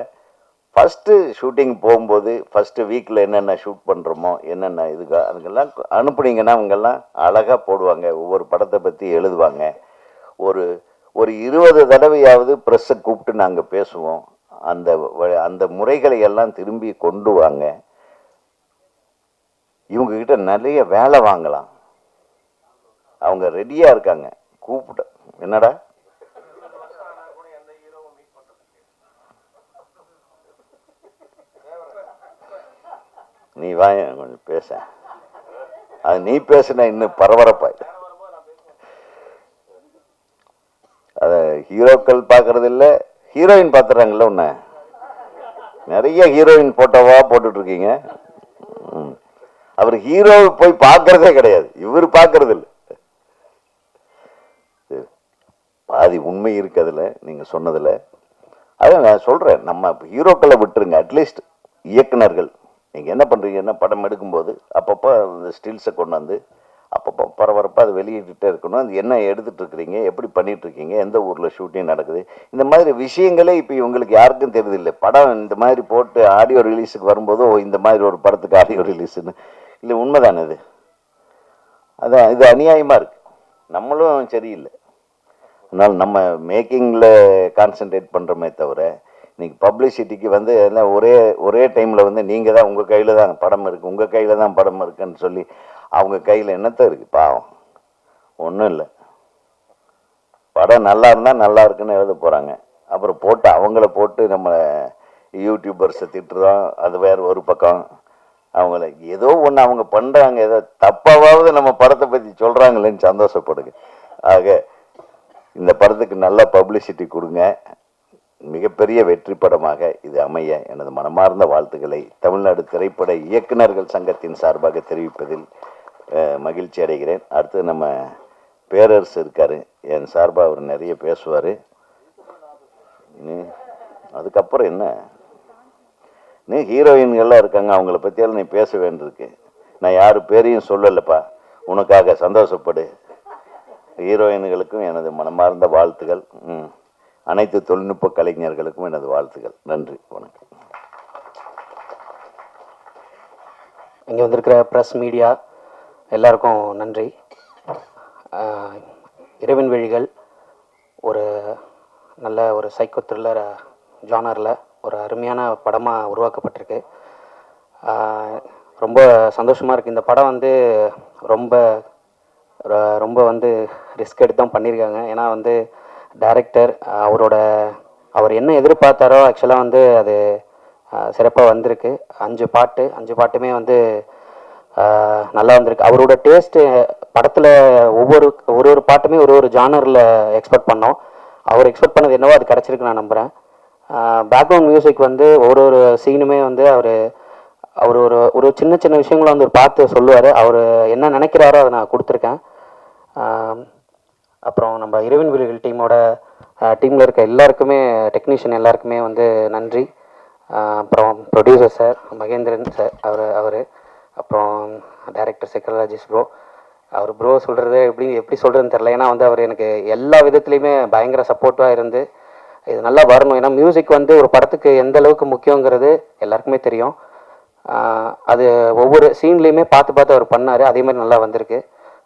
ஃபஸ்ட்டு ஷூட்டிங் போகும்போது ஃபஸ்ட்டு வீக்கில் என்னென்ன ஷூட் பண்ணுறோமோ என்னென்ன இதுக்கு அதுக்கெல்லாம் அனுப்புனீங்கன்னா அவங்கெல்லாம் அழகாக போடுவாங்க. ஒவ்வொரு படத்தை பற்றி எழுதுவாங்க. ஒரு 20 தடவையாவது ப்ரெஸ்ஸை கூப்பிட்டு நாங்கள் பேசுவோம். அந்த முறைகளை எல்லாம் திரும்பி கொண்டு வாங்க. இவங்ககிட்ட நிறைய வேலை வாங்கலாம். அவங்க ரெடியாக இருக்காங்க. கூப்பிட்ட என்னடா நீ வாங்க கொஞ்சம் பேச. அது நீ பேசுன இன்னும் பரபரப்பாய். அதை ஹீரோக்கள் பார்க்கறது இல்லை, ஹீரோயின் பார்த்துறாங்கல்ல. ஒன்று நிறைய ஹீரோயின் போட்டோவா போட்டுட்ருக்கீங்க. அவர் ஹீரோவை போய் பார்க்கறதே கிடையாது, இவர் பார்க்கறது இல்லை. பாதி உண்மை இருக்கு அதில் நீங்கள் சொன்னதில். அதை நான் சொல்கிறேன், நம்ம ஹீரோக்களை விட்டுருங்க. அட்லீஸ்ட் இயக்குனர்கள் நீங்கள் என்ன பண்ணுறீங்கன்னா படம் எடுக்கும்போது அப்பப்போ அந்த ஸ்டில்ஸை கொண்டு வந்து அப்பப்போ பரபரப்பாக அதை வெளியிட்டுட்டே இருக்கணும். அது என்ன எடுத்துகிட்ருக்கிறீங்க, எப்படி பண்ணிகிட்ருக்கீங்க, எந்த ஊரில் ஷூட்டிங் நடக்குது, இந்த மாதிரி விஷயங்களே இப்போ இவங்களுக்கு யாருக்கும் தெரியுதில்லை. படம் இந்த மாதிரி போட்டு ஆடியோ ரிலீஸுக்கு வரும்போது இந்த மாதிரி ஒரு படத்துக்கு ஆடியோ ரிலீஸுன்னு இல்லை. உண்மைதானே இது? அதான் இது அநியாயமாக இருக்குது. நம்மளும் சரியில்லை. அதனால் நம்ம மேக்கிங்கில் கான்சன்ட்ரேட் பண்ணுறோமே தவிர இன்றைக்கி பப்ளிசிட்டிக்கு வந்து எல்லாம் ஒரே டைமில் வந்து நீங்கள் தான் உங்கள் கையில் தான் படம் இருக்குது, உங்கள் கையில் தான் படம் இருக்குன்னு சொல்லி அவங்க கையில் என்னத்த இருக்குது? பாவம் ஒன்றும் இல்லை. படம் நல்லா இருந்தால் நல்லா இருக்குன்னு எழுத போகிறாங்க. அப்புறம் போட்டு அவங்கள போட்டு நம்ம யூடியூபர்ஸை திட்டுறோம். அது வேறு ஒரு பக்கம். அவங்கள ஏதோ ஒன்று அவங்க பண்ணுறாங்க, ஏதோ தப்பாவது நம்ம படத்தை பற்றி சொல்கிறாங்களேன்னு சந்தோஷப்படுங்க. ஆக இந்த படத்துக்கு நல்ல பப்ளிசிட்டி கொடுங்க. மிகப்பெரிய வெற்றி படமாக இது அமைய எனது மனமார்ந்த வாழ்த்துக்களை தமிழ்நாடு திரைப்பட இயக்குநர்கள் சங்கத்தின் சார்பாக தெரிவிப்பதில் மகிழ்ச்சி அடைகிறேன். அடுத்து நம்ம பேரரசு இருக்கார், என் சார்பாக அவர் நிறைய பேசுவார். அதுக்கப்புறம் என்ன, நீ ஹீரோயின்கள்லாம் இருக்காங்க, அவங்கள பற்றியெல்லாம் நீ பேச வேண்டியிருக்கு. நான் யார் பேரையும் சொல்லலைப்பா, உனக்காக சந்தோஷப்படு. ஹீரோயின்களுக்கும் எனது மனமார்ந்த வாழ்த்துக்கள். அனைத்து தொழில்நுட்ப கலைஞர்களுக்கும் எனது வாழ்த்துக்கள். நன்றி, வணக்கம். இங்கே வந்திருக்கிற ப்ரெஸ் மீடியா எல்லாருக்கும் நன்றி. இரவின் விழிகள் ஒரு நல்ல ஒரு சைக்கோ த்ரில்லர் ஜானரில் ஒரு அருமையான படமாக உருவாக்கப்பட்டிருக்கு. ரொம்ப சந்தோஷமாக இருக்குது. இந்த படம் வந்து ரொம்ப வந்து ரிஸ்க் எடுத்து தான் பண்ணியிருக்காங்க. ஏன்னா வந்து டைரக்டர் அவர் என்ன எதிர்பார்த்தாரோ ஆக்சுவலாக வந்து அது சிறப்பாக வந்திருக்கு. 5 பாட்டுமே வந்து நல்லா வந்திருக்கு. அவரோட டேஸ்ட்டு படத்தில் ஒரு பாட்டுமே ஒரு ஜானரில் எக்ஸ்பெக்ட் பண்ணோம். அவர் எக்ஸ்பெக்ட் பண்ணது என்னவோ அது கிடச்சிருக்கு நான் நம்புகிறேன். பேக்ரவுண்ட் மியூசிக் வந்து ஒரு சீனுமே வந்து அவர் ஒரு சின்ன சின்ன விஷயங்களை வந்து பார்த்து சொல்லுவார். அவர் என்ன நினைக்கிறாரோ அதை நான் கொடுத்துருக்கேன். அப்புறம் நம்ம இரவின் விழிகள் டீமில் இருக்க எல்லாருக்குமே, டெக்னீஷியன் எல்லாருக்குமே வந்து நன்றி. அப்புறம் ப்ரொடியூசர் சார் மகேந்திரன் சார், அவர் அப்புறம் டைரக்டர் செக்ரலாஜிஸ் ப்ரோ சொல்கிறது எப்படி சொல்கிறதுன்னு தெரில. ஏன்னா வந்து அவர் எனக்கு எல்லா விதத்துலேயுமே பயங்கர சப்போர்ட்டாக இருந்து இது நல்லா வரணும். ஏன்னா மியூசிக் வந்து ஒரு படத்துக்கு எந்த அளவுக்கு முக்கியங்கிறது எல்லாருக்குமே தெரியும். அது ஒவ்வொரு சீன்லேயுமே பார்த்து அவர் பண்ணார். அதே மாதிரி நல்லா வந்திருக்கு.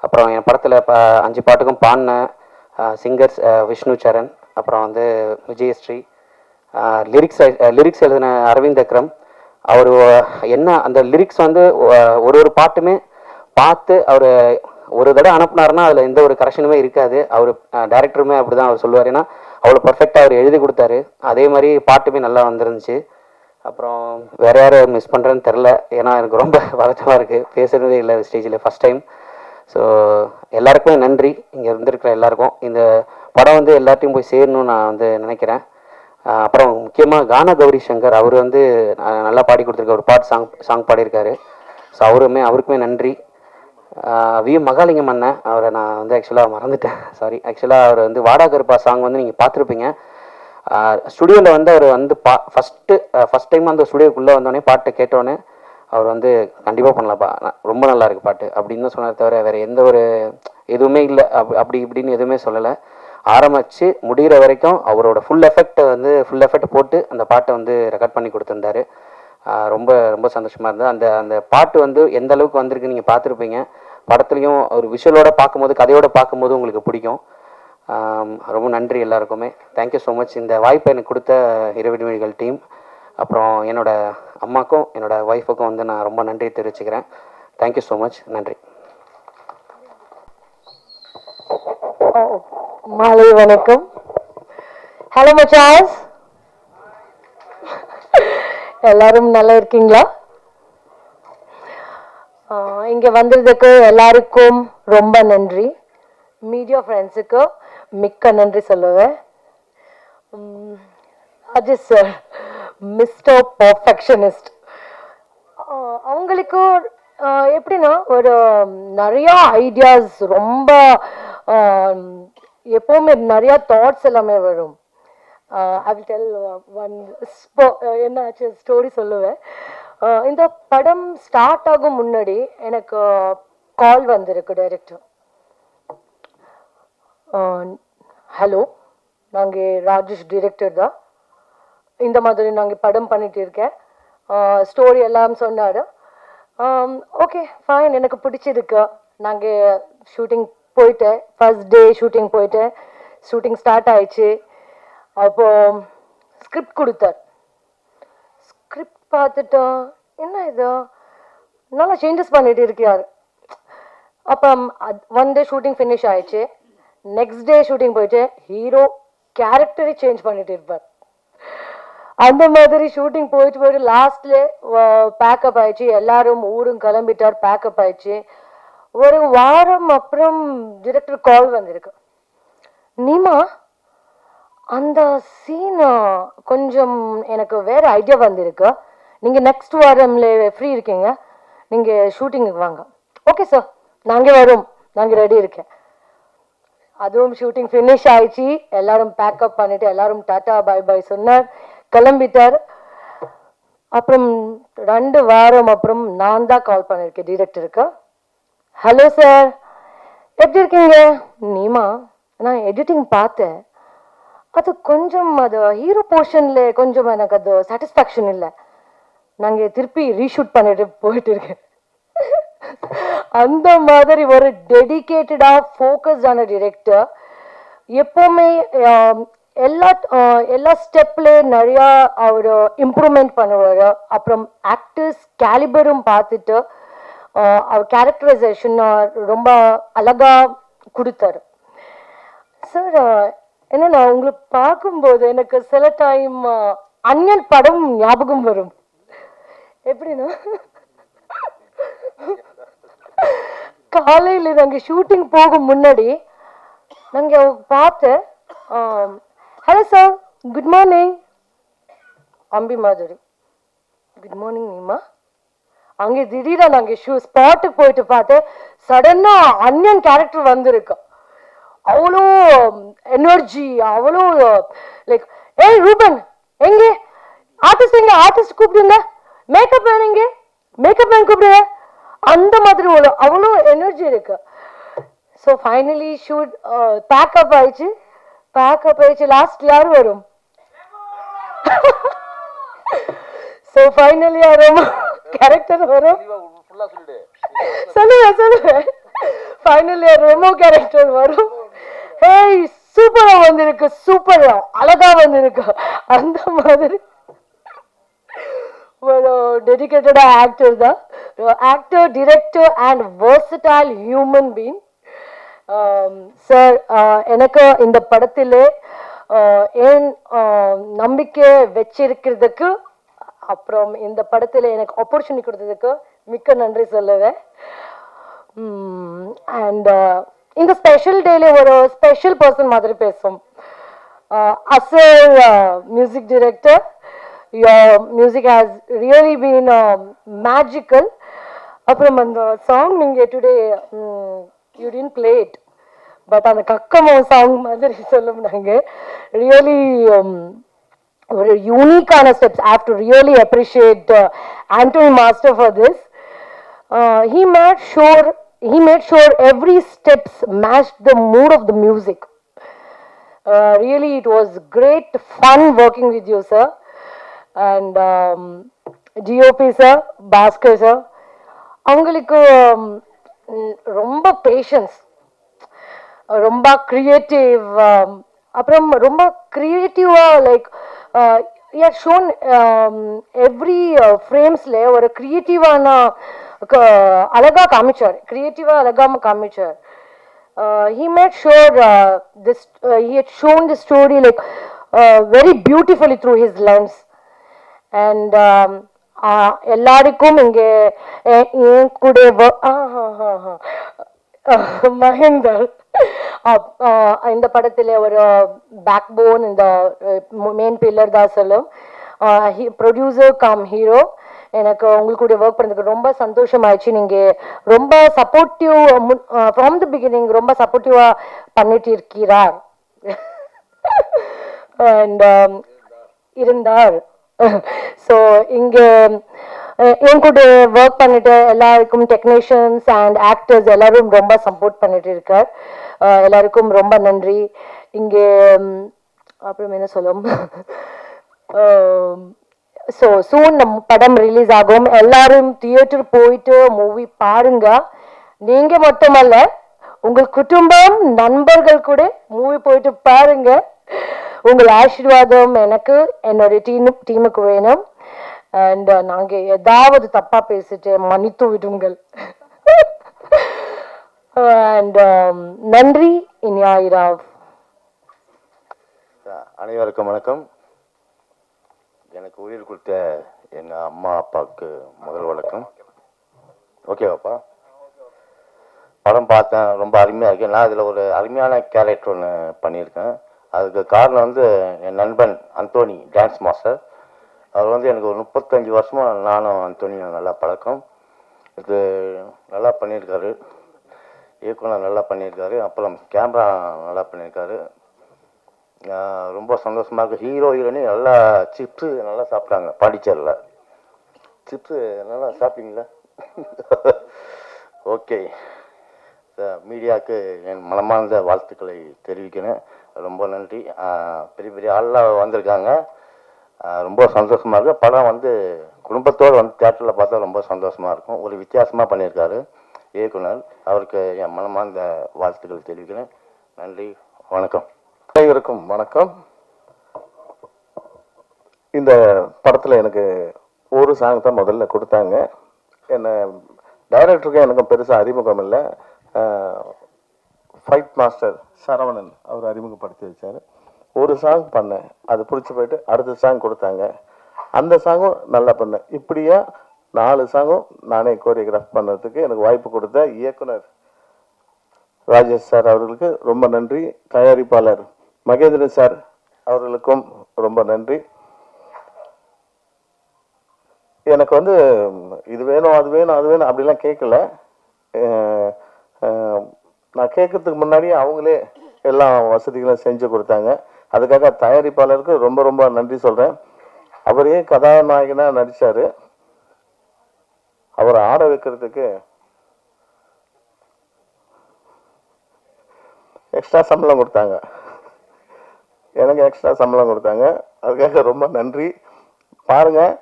அப்புறம் என் படத்தில் 5 பாட்டுக்கும் பாடின சிங்கர்ஸ் விஷ்ணு சரண், அப்புறம் வந்து விஜயஸ்ரீ, லிரிக்ஸ் எழுதின அரவிந்த் அக்ரம். அவர் என்ன அந்த லிரிக்ஸ் வந்து ஒரு பாட்டுமே பார்த்து அவர் ஒரு தடவை அனுப்புனாருன்னா அதில் எந்த ஒரு கரெக்ஷனுமே இருக்காது. அவர் டைரக்டருமே அப்படி தான் அவர் சொல்லுவார். ஏன்னா அவ்வளோ பர்ஃபெக்டாக அவர் எழுதி கொடுத்தாரு. அதே மாதிரி பாட்டுமே நல்லா வந்துருந்துச்சு. அப்புறம் வேறு யார் மிஸ் பண்ணுறேன்னு தெரில. ஏன்னா எனக்கு ரொம்ப பதட்டமாக இருக்குது, பேசுகிறதே இல்லை ஸ்டேஜில் ஃபஸ்ட் டைம். ஸோ எல்லாருக்குமே நன்றி, இங்கே இருந்திருக்கிற எல்லாருக்கும். இந்த படம் வந்து எல்லாத்தையும் போய் சேரணும்னு நான் வந்து நினைக்கிறேன். அப்புறம் முக்கியமாக கானா கௌரி சங்கர், அவர் வந்து நல்லா பாடி கொடுத்துருக்க ஒரு சாங் பாடியிருக்காரு. ஸோ அவருக்குமே நன்றி. மகாலிங்கம் அண்ணன், அவரை நான் வந்து ஆக்சுவலாக மறந்துட்டேன், சாரி. ஆக்சுவலாக அவர் வந்து வாடா கருப்பா சாங் வந்து நீங்கள் பார்த்துருப்பீங்க. ஸ்டுடியோவில் வந்து அவர் வந்து ஃபஸ்ட் டைம் அந்த ஸ்டுடியோக்குள்ளே வந்தோடனே பாட்டை கேட்டோன்னே அவர் வந்து கண்டிப்பாக பண்ணலாம்ப்பா, ரொம்ப நல்லா இருக்குது பாட்டு அப்படின்னு தான் சொன்னார். தவிர வேறு எந்த ஒரு எதுவுமே இல்லை, அப்படி இப்படின்னு எதுவுமே சொல்லலை. ஆரம்பித்து முடிகிற வரைக்கும் அவரோட ஃபுல் எஃபெக்ட் போட்டு அந்த பாட்டை வந்து ரெக்கார்ட் பண்ணி கொடுத்துருந்தாரு. ரொம்ப ரொம்ப சந்தோஷமாக இருந்தது. அந்த பாட்டு வந்து எந்த அளவுக்கு வந்திருக்கு நீங்கள் பார்த்துருப்பீங்க. படத்துலையும் ஒரு விஷுவலோடு பார்க்கும்போது, கதையோடு பார்க்கும்போது உங்களுக்கு பிடிக்கும். ரொம்ப நன்றி எல்லாருக்குமே. Thank you so much. இந்த வாய்ப்பை எனக்கு கொடுத்த இரவின் விழிகள் டீம், அப்புறம் என்னோடய அம்மாக்கும் என்னோடய ஒய்ஃபுக்கும் வந்து நான் ரொம்ப நன்றி தெரிவிச்சுக்கிறேன். Thank you so much. நன்றி. மாலை வணக்கம். ஹலோ மச்சாஸ், எல்லாரும் நல்லா இருக்கீங்களா? இங்கே வந்ததுக்கு எல்லாருக்கும் ரொம்ப நன்றி. மீடியா ஃப்ரெண்ட்ஸுக்கு மிக்க நன்றி சொல்லுவேன். Ajith sir, Mister perfectionist. அவங்களுக்கு எப்படின்னா ஒரு நிறையா ஐடியாஸ், ரொம்ப எப்போவுமே நிறையா தாட்ஸ் எல்லாமே வரும். ஐ வில் டெல் ஒன் என்னாச்சு ஸ்டோரி சொல்லுவேன். இந்த படம் ஸ்டார்ட் ஆகும் முன்னாடி எனக்கு கால் வந்திருக்கு டைரக்டர். ஹலோ, நாங்கள் ராஜேஷ் டிரெக்டர் தான், இந்த மாதிரி நாங்கள் படம் பண்ணிட்டு இருக்கேன், ஸ்டோரி எல்லாம் சொன்னார். ஓகே ஃபைன், எனக்கு பிடிச்சிருக்கு. நாங்கள் ஷூட்டிங் போயிட்டேன், ஃபர்ஸ்ட் டே ஷூட்டிங் போயிட்டேன். ஷூட்டிங் ஸ்டார்ட் ஆயிடுச்சு. அப்போ ஸ்கிரிப்ட் கொடுத்தார். ஸ்கிரிப்ட் பார்த்துட்டா என்ன இது நல்லா சேஞ்சஸ் பண்ணிட்டு இருக்கார். அப்போ 1 டே ஷூட்டிங் ஃபினிஷ் ஆயிடுச்சு. நெக்ஸ்ட் டே ஷூட்டிங் போயிட்டு ஹீரோ கேரக்டரை சேஞ்ச் பண்ணிட்டு இருப்பார். அந்த மாதிரி ஷூட்டிங் போயிட்டு லாஸ்ட்ல பேக்கப் ஆயிடுச்சு. எல்லாரும் ஊரும் கிளம்பிட்டார், பேக்கப் ஆயிடுச்சு. ஒரு வாரம் அப்புறம் டிரெக்டர் கால் வந்திருக்கு. நீமா அந்த சீன் கொஞ்சம் எனக்கு வேற ஐடியா வந்திருக்கு. நீங்கள் நெக்ஸ்ட் வாரம்ல ஃப்ரீ இருக்கீங்க, நீங்கள் ஷூட்டிங்குக்கு வாங்க. ஓகே சார், நாங்கள் வரோம், நாங்கள் ரெடி இருக்கேன். அதுவும் ஷூட்டிங் ஃபினிஷ் ஆயிடுச்சு, எல்லாரும் பேக்கப் பண்ணிட்டு எல்லாரும் டாட்டா பை பை சொன்னார், கிளம்பிட்டார். அப்புறம் 2 வாரம் அப்புறம் நான் தான் கால் பண்ணியிருக்கேன் டிரெக்டருக்கு. ஹலோ சார், எப்படி இருக்கீங்க? நீமா, நான் எடிட்டிங் பார்த்தேன், அது கொஞ்சம் அது ஹீரோ போர்ஷன்ல கொஞ்சம் எனக்கு அது சாட்டிஸ்ஃபேக்ஷன் இல்லை, நாங்கள் திருப்பி ரீஷூட் பண்ணிட்டு போயிட்டு இருக்கேன். அந்த மாதிரி ஒரு டெடிகேட்டடா ஃபோக்கஸ்டான டிரெக்டர். எப்போவுமே எல்லா ஸ்டெப்ல நிறையா அவர் இம்ப்ரூவ்மெண்ட் பண்ணுவார். அப்புறம் ஆக்டர்ஸ் கேலிபரும் பார்த்துட்டு அவர் கேரக்டரைசேஷன் ரொம்ப அழகா கொடுத்தாரு. சார், என்னன்னா உங்களை பார்க்கும்போது எனக்கு சில டைம் அன்யன் படம் ஞாபகம் வரும். எப்படின்னா, காலையில் நாங்கள் ஷூட்டிங் போகும் முன்னாடி நாங்கள் பார்த்தேன், ஹலோ சார், குட் மார்னிங் அம்பி மாதுரி, குட் மார்னிங் நீமா. அங்கே திடீர்னு நாங்கள் ஸ்பாட்டுக்கு போயிட்டு பார்த்தேன், சடனாக அன்யன் கேரக்டர் வந்திருக்கு. அவ்வளோ எனர்ஜி, அவ்வளோ லைக், ஏய் ரூபன் எங்கே, ஆர்டிஸ்ட் கூப்பிடுங்க, மேக்கப் மேன் எங்கே, மேக்கப் மேன் கூப்பிடுங்க, அந்த மாதிரி அவ்வளோ எனர்ஜி இருக்கு. ஸோ ஃபைனலி ஷூட் பேக்கப் ஆயிடுச்சு. லாஸ்ட் யார் வரும்? ஸோ ஃபைனலி யாரும் கேரக்டர் வரும், சொல்லுவேன். ஃபைனலி ரெமோ கேரக்டர் வரும். ஏய் சூப்பரா வந்திருக்கு, சூப்பரா அழகா வந்திருக்கு. அந்த மாதிரி ஒரு டெடிகேட்டடா ஆக்டர் தான், actor, director and versatile human being. Sir, எனக்கு இந்த படத்தில் ஏன் நம்பிக்கை வச்சிருக்கிறதுக்கு, அப்புறம் இந்த படத்தில் எனக்கு ஆப்பர்ச்சுனிட்டி கொடுத்ததுக்கு மிக்க நன்றி சொல்லுவேன். அண்ட் இந்த ஸ்பெஷல் டேல ஒரு ஸ்பெஷல் பர்சன் மாதிரி பேசும். அசர் music director, your music has really been magical. அப்புறம் அந்த சாங் நீங்கள் today you didn't play it, but அந்த கக்கமோ சாங் மாதிரி சொல்லும் நாங்கள் ரியலி ஒரு யூனிக்கான steps. I have to really appreciate Anthony Master for this. He made sure every steps matched the mood of the music. Really it was great fun working with you, sir. And GOP sir, Bhaskar sir, அவங்களுக்கு ரொம்ப patience, ரொம்ப creative, அப்புறம் ரொம்ப கிரியேட்டிவாக like he had shown every ஃப்ரேம்ஸில் ஒரு கிரியேட்டிவான அழகாக காமிச்சார், கிரியேட்டிவாக அழகாக காமிச்சார். He made sure he had shown the story like very beautifully through his lens. And எல்லாருக்கும் இங்கே என் கூட மகேந்தர் இந்த படத்தில் ஒரு பேக் போன், இந்த மெயின் பில்லர் தான் சொல்லும். Producer cum hero. எனக்கு உங்களுக்கு கூட ஒர்க் பண்ணுறதுக்கு ரொம்ப சந்தோஷமாயிடுச்சு. நீங்கள் ரொம்ப சப்போர்ட்டிவ் ஃப்ரம் தி பிகினிங், ரொம்ப சப்போர்ட்டிவாக பண்ணிட்டு இருக்கிறார் அண்ட் இருந்தார். ஸோ இங்கே என் கூட ஒர்க் பண்ணிட்டு எல்லாருக்கும் டெக்னீஷியன்ஸ் அண்ட் ஆக்டர்ஸ் எல்லாரும் ரொம்ப சப்போர்ட் பண்ணிட்டு இருக்கார். எல்லாருக்கும் ரொம்ப நன்றி. இங்கே அப்புறம் என்ன சொல்லும், ஸோ சூன் நம்ம படம் ரிலீஸ் ஆகும். எல்லாரும் தியேட்டர் போயிட்டு மூவி பாருங்க. நீங்க மட்டுமல்ல, உங்கள் குடும்பம், நண்பர்கள் கூட மூவி போயிட்டு பாருங்க. உங்கள் ஆசீர்வாதம் எனக்கு, என்னுடைய டீமுக்கு வேணும். அண்ட் நாங்கள் ஏதாவது தப்பா பேசிட்டு மன்னித்து விடுங்கள். அண்ட் நன்றி. இனியாயிராவ். அனைவருக்கும் வணக்கம். எனக்கு உயிர் கொடுத்த எங்கள் அம்மா அப்பாவுக்கு முதல் வணக்கம். ஓகேவாப்பா? படம் பார்த்தேன், ரொம்ப அருமையாக இருக்கேன். நான் இதில் ஒரு அருமையான கேரக்டர் ஒன்று பண்ணியிருக்கேன். அதுக்கு காரணம் வந்து என் நண்பன் அந்தோனி டான்ஸ் மாஸ்டர். அவர் வந்து எனக்கு ஒரு 35 வருஷமாக நானும் அந்தோனியும் நல்லா பழக்கம். இது நல்லா பண்ணியிருக்காரு, இயக்குனர் நல்லா பண்ணியிருக்காரு, அப்புறம் கேமரா நல்லா பண்ணியிருக்காரு. ரொம்ப சந்தோஷமாக இருக்குது. ஹீரோ ஹீரோயினி நல்லா சிப்ஸு நல்லா சாப்பிட்டாங்க பாண்டிச்சேரியில். சிப்ஸு நல்லா சாப்பிட்டீங்களா? ஓகே. மீடியாவுக்கு என் மனமார்ந்த வாழ்த்துக்களை தெரிவிக்கிறேன். ரொம்ப நன்றி. பெரிய பெரிய ஆள்லாம் வந்திருக்காங்க. ரொம்ப சந்தோஷமாக இருக்குது. படம் வந்து குடும்பத்தோடு வந்து தியேட்டரில் பார்த்தா ரொம்ப சந்தோஷமாக இருக்கும். ஒரு வித்தியாசமாக பண்ணியிருக்காரு இயக்குனர். அவருக்கு என் மனமார்ந்த வாழ்த்துக்கள் தெரிவிக்கிறேன். நன்றி, வணக்கம். அனைவருக்கும் வணக்கம். இந்த படத்தில் எனக்கு ஒரு சாங் தான் முதல்ல கொடுத்தாங்க. என்னை டைரக்டருக்கு எனக்கும் பெருசாக அறிமுகம் இல்லை. ஃபைட் மாஸ்டர் சரவணன் அவர் அறிமுகப்படுத்தி வச்சார். ஒரு சாங் பண்ணேன், அது பிடிச்சி போயிட்டு அடுத்த சாங் கொடுத்தாங்க. அந்த சாங்கும் நல்லா பண்ணேன். இப்படியா 4 சாங்கும் நானே கோரியோகிராஃப் பண்ணுறதுக்கு எனக்கு வாய்ப்பு கொடுத்த இயக்குனர் ராஜேஷ் சார் அவர்களுக்கு ரொம்ப நன்றி. தயாரிப்பாளர் மகேந்திரன் சார் அவர்களுக்கும் ரொம்ப நன்றி. எனக்கு வந்து இது வேணும் அது வேணும் அது வேணும் அப்படிலாம் கேட்கல. நான் கேட்கறதுக்கு முன்னாடியே அவங்களே எல்லா வசதிகளும் செஞ்சு கொடுத்தாங்க. அதுக்காக தயாரிப்பாளருக்கு ரொம்ப ரொம்ப நன்றி சொல்கிறேன். அவரே கதாநாயகனாக நடித்தார். அவரை ஆட வைக்கிறதுக்கு எக்ஸ்ட்ரா சம்பளம் கொடுத்தாங்க. எனக்கு எக்ஸ்ட்ரா சம்பளம் கொடுத்தாங்க. அதுக்காக ரொம்ப நன்றி. பாருங்கள்,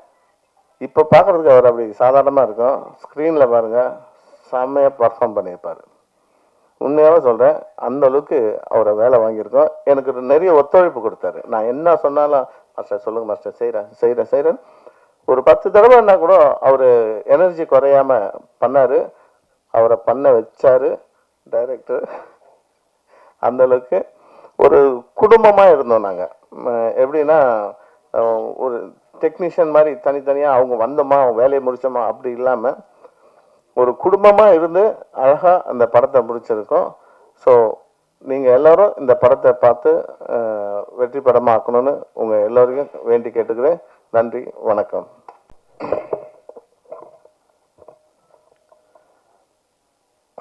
இப்போ பார்க்குறதுக்கு அவர் அப்படி சாதாரணமாக இருக்கும். ஸ்க்ரீனில் பாருங்கள், செம்மையாக பர்ஃபார்ம் பண்ணியிருப்பார். உண்மையாகவே சொல்கிறேன், அந்த அளவுக்கு அவரை வேலை வாங்கியிருக்கோம். எனக்கு நிறைய ஒத்துழைப்பு கொடுத்தாரு. நான் என்ன சொன்னாலும் மாஸ்டர் சொல்லுங்கள் மாஸ்டர், செய்கிறேன் ஒரு 10 தடவைன்னா கூட அவர் எனர்ஜி குறையாமல் பண்ணார். அவரை பண்ண வச்சார் டைரக்டர். அந்தளவுக்கு ஒரு குடும்பமாக இருந்தோம் நாங்கள். எப்படின்னா ஒரு டெக்னீஷியன் மாதிரி தனித்தனியாக அவங்க வந்தோமா வேலையை முடித்தோமா அப்படி இல்லாமல் ஒரு குடும்பமாக இருந்து அழகாக அந்த படத்தை முடிச்சிருக்கோம். ஸோ நீங்கள் எல்லோரும் இந்த படத்தை பார்த்து வெற்றி படமாக ஆக்கணும்னு உங்கள் எல்லோரையும் வேண்டி கேட்டுக்கிறேன். நன்றி, வணக்கம்.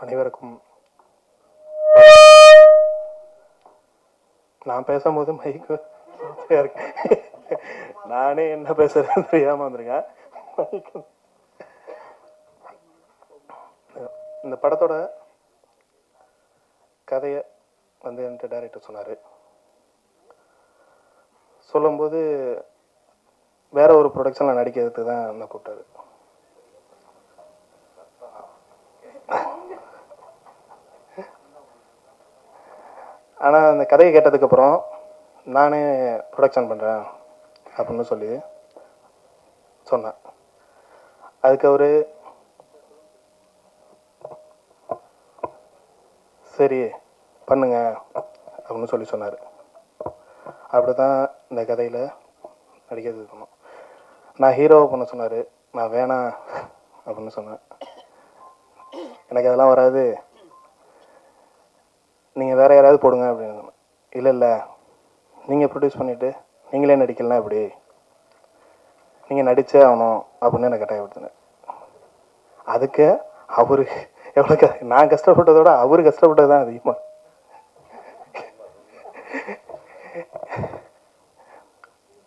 அனைவருக்கும் நான் பேசும்போது மைக்கு இருக்கு, நானே என்ன பேசுறேன்னு தெரியாம வந்திருக்கேன். இந்த படத்தோட கதையை வந்து என்கிட்ட டைரக்டர் சொன்னார். சொல்லும்போது வேற ஒரு ப்ரொடக்ஷனில் நடிக்கிறதுக்கு தான் என்ன கூப்பிட்டாரு. ஆனால் அந்த கதையை கேட்டதுக்கப்புறம் நானே ப்ரொடக்ஷன் பண்ணுறேன் அப்படின்னு சொல்லி சொன்னேன். அதுக்கு அவர் சரி பண்ணுங்க அப்படின்னு சொல்லி சொன்னார். அப்படி தான் இந்த கதையில் நடிக்கிறது இருக்கணும். நான் ஹீரோவை பண்ண சொன்னார். நான் வேணாம் அப்படின்னு சொன்னேன். எனக்கு அதெல்லாம் வராது, நீங்கள் வேறு யாராவது போடுங்க அப்படின்னு சொன்னேன். இல்லை நீங்கள் ப்ரொடியூஸ் பண்ணிவிட்டு நீங்களே நடிக்கலாம், எப்படி நீங்கள் நடித்தே ஆகணும் அப்படின்னு எனக்கு கட்டாயப்படுத்தினேன். அதுக்கு அவரு எவ்வளோ நான் கஷ்டப்பட்டதோட அவரு கஷ்டப்பட்டது தான் அதிகமாக.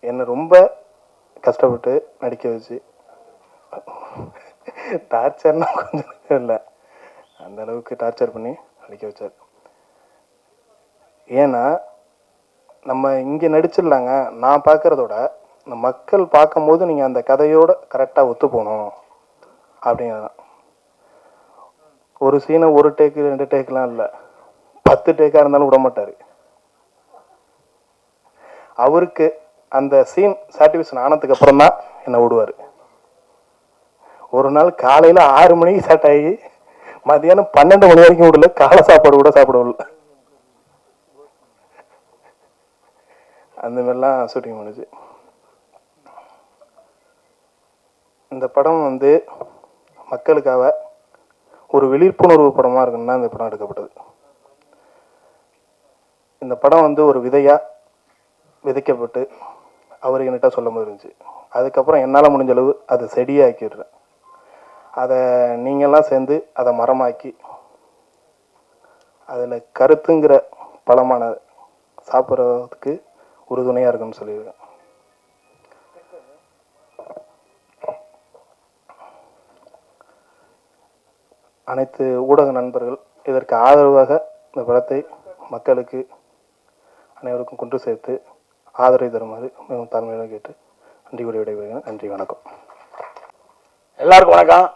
என்னை ரொம்ப கஷ்டப்பட்டு நடிக்க வச்சு, டார்ச்சர்னா கொஞ்சம் இல்லை, அந்த அளவுக்கு டார்ச்சர் பண்ணி நடிக்க வச்சார். ஏன்னா நம்ம இங்கே நடிச்சிடலாங்க, நான் பார்க்குறதோட இந்த மக்கள் பார்க்கும்போது நீங்கள் அந்த கதையோடு கரெக்டாக ஒத்து போகணும் அப்படிங்கிறதான். ஒரு சீனை 1 டேக்கு 2 டேக்கெலாம் இல்லை, 10 டேக்காக இருந்தாலும் விட மாட்டார். அவருக்கு அந்த சீன் சாட்டிஸ்ஃபேக்ஷன் ஆனதுக்கு அப்புறம் தான் என்னை விடுவார். ஒரு நாள் காலையில் 6 மணிக்கு ஸ்டார்ட் ஆகி மதியானம் 12 மணி வரைக்கும் விடல, காலை சாப்பாடு கூட சாப்பிடவில்லை. அந்த மாதிரிலாம் ஷூட்டிங் பண்ணுச்சு. இந்த படம் வந்து மக்களுக்காக ஒரு விழிப்புணர்வு படமாக இருக்குன்னா இந்த படம் எடுக்கப்பட்டது. இந்த படம் வந்து ஒரு விதையாக விதைக்கப்பட்டு அவர் என்கிட்ட சொல்லும் போது இருந்துச்சு. அதுக்கப்புறம் என்னால் முடிஞ்ச அளவு அதை செடியாக்கிடுறேன். அதை நீங்கள்லாம் சேர்ந்து அதை மரமாக்கி அதில் கருத்துங்கிற பழமான சாப்பிட்றதுக்கு உறுதுணையாக இருக்குன்னு சொல்லியிருக்கேன். அனைத்து ஊடக நண்பர்கள் இதற்கு ஆதரவாக இந்த படத்தை மக்களுக்கு அனைவருக்கும் கொண்டு சேர்த்து ஆதரவு தருமாறு மிகவும் தாழ்மையாக கேட்டு நன்றி கூறி விடைபெறுகிறேன். நன்றி, வணக்கம். எல்லாருக்கும் வணக்கம்.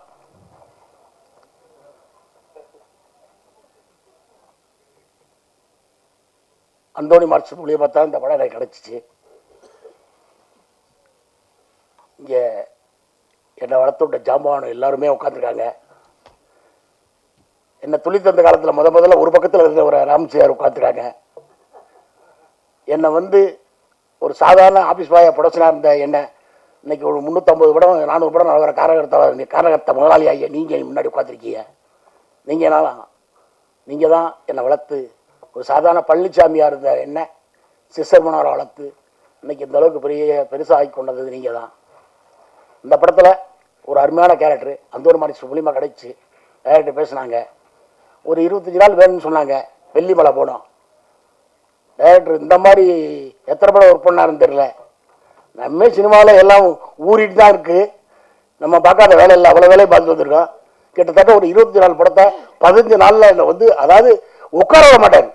அந்தோணி மார்க்ஸ் மூலியம் பார்த்தா இந்த படம் எனக்கு கிடச்சிச்சு. இங்கே என்னை வளர்த்து விட்ட ஜாம்பவானம் எல்லாருமே உட்காந்துருக்காங்க. என்னை துளி தந்த காலத்தில் முதல்ல ஒரு பக்கத்தில் இருந்த ஒரு ராம்சியார் உட்காந்துருக்காங்க. என்னை வந்து ஒரு சாதாரண ஆஃபீஸ் பாயை ப்ரொடக்ஷனாக இருந்த என்ன இன்னைக்கு ஒரு 350 படம் 400 படம் நடக்கிற காரகர்த்த முதலாளி ஆகிய நீங்கள் முன்னாடி உட்காந்துருக்கீங்க. நீங்கள் தான் என்னை வளர்த்து ஒரு சாதாரண பழனிசாமியாக இருந்த என்ன சிஸ்டர் மனோரை வளர்த்து இன்னைக்கு இந்த அளவுக்கு பெருசாக ஆகி கொண்டது நீங்கள் தான். இந்த படத்தில் ஒரு அருமையான கேரக்டரு அந்தோணி மார்க்ஸ் மூலியமாக கிடைச்சி டைரக்டர் பேசினாங்க. ஒரு 25 நாள் வேணும்னு சொன்னாங்க. வெள்ளிமலை போனோம். டைரக்டர் இந்த மாதிரி எத்தனை படம் ஒர்க் பண்ணாருன்னு தெரியல. நம்ம சினிமாவில் எல்லாம் ஊறிட்டு தான் இருக்குது. நம்ம பார்க்காத வேலை இல்லை, அவ்வளோ வேலையை பார்த்துட்டு வந்திருக்கோம். கிட்டத்தட்ட ஒரு 25 நாள் படத்தை 15 நாளில் என்னை வந்து அதாவது உட்கார விட மாட்டார்.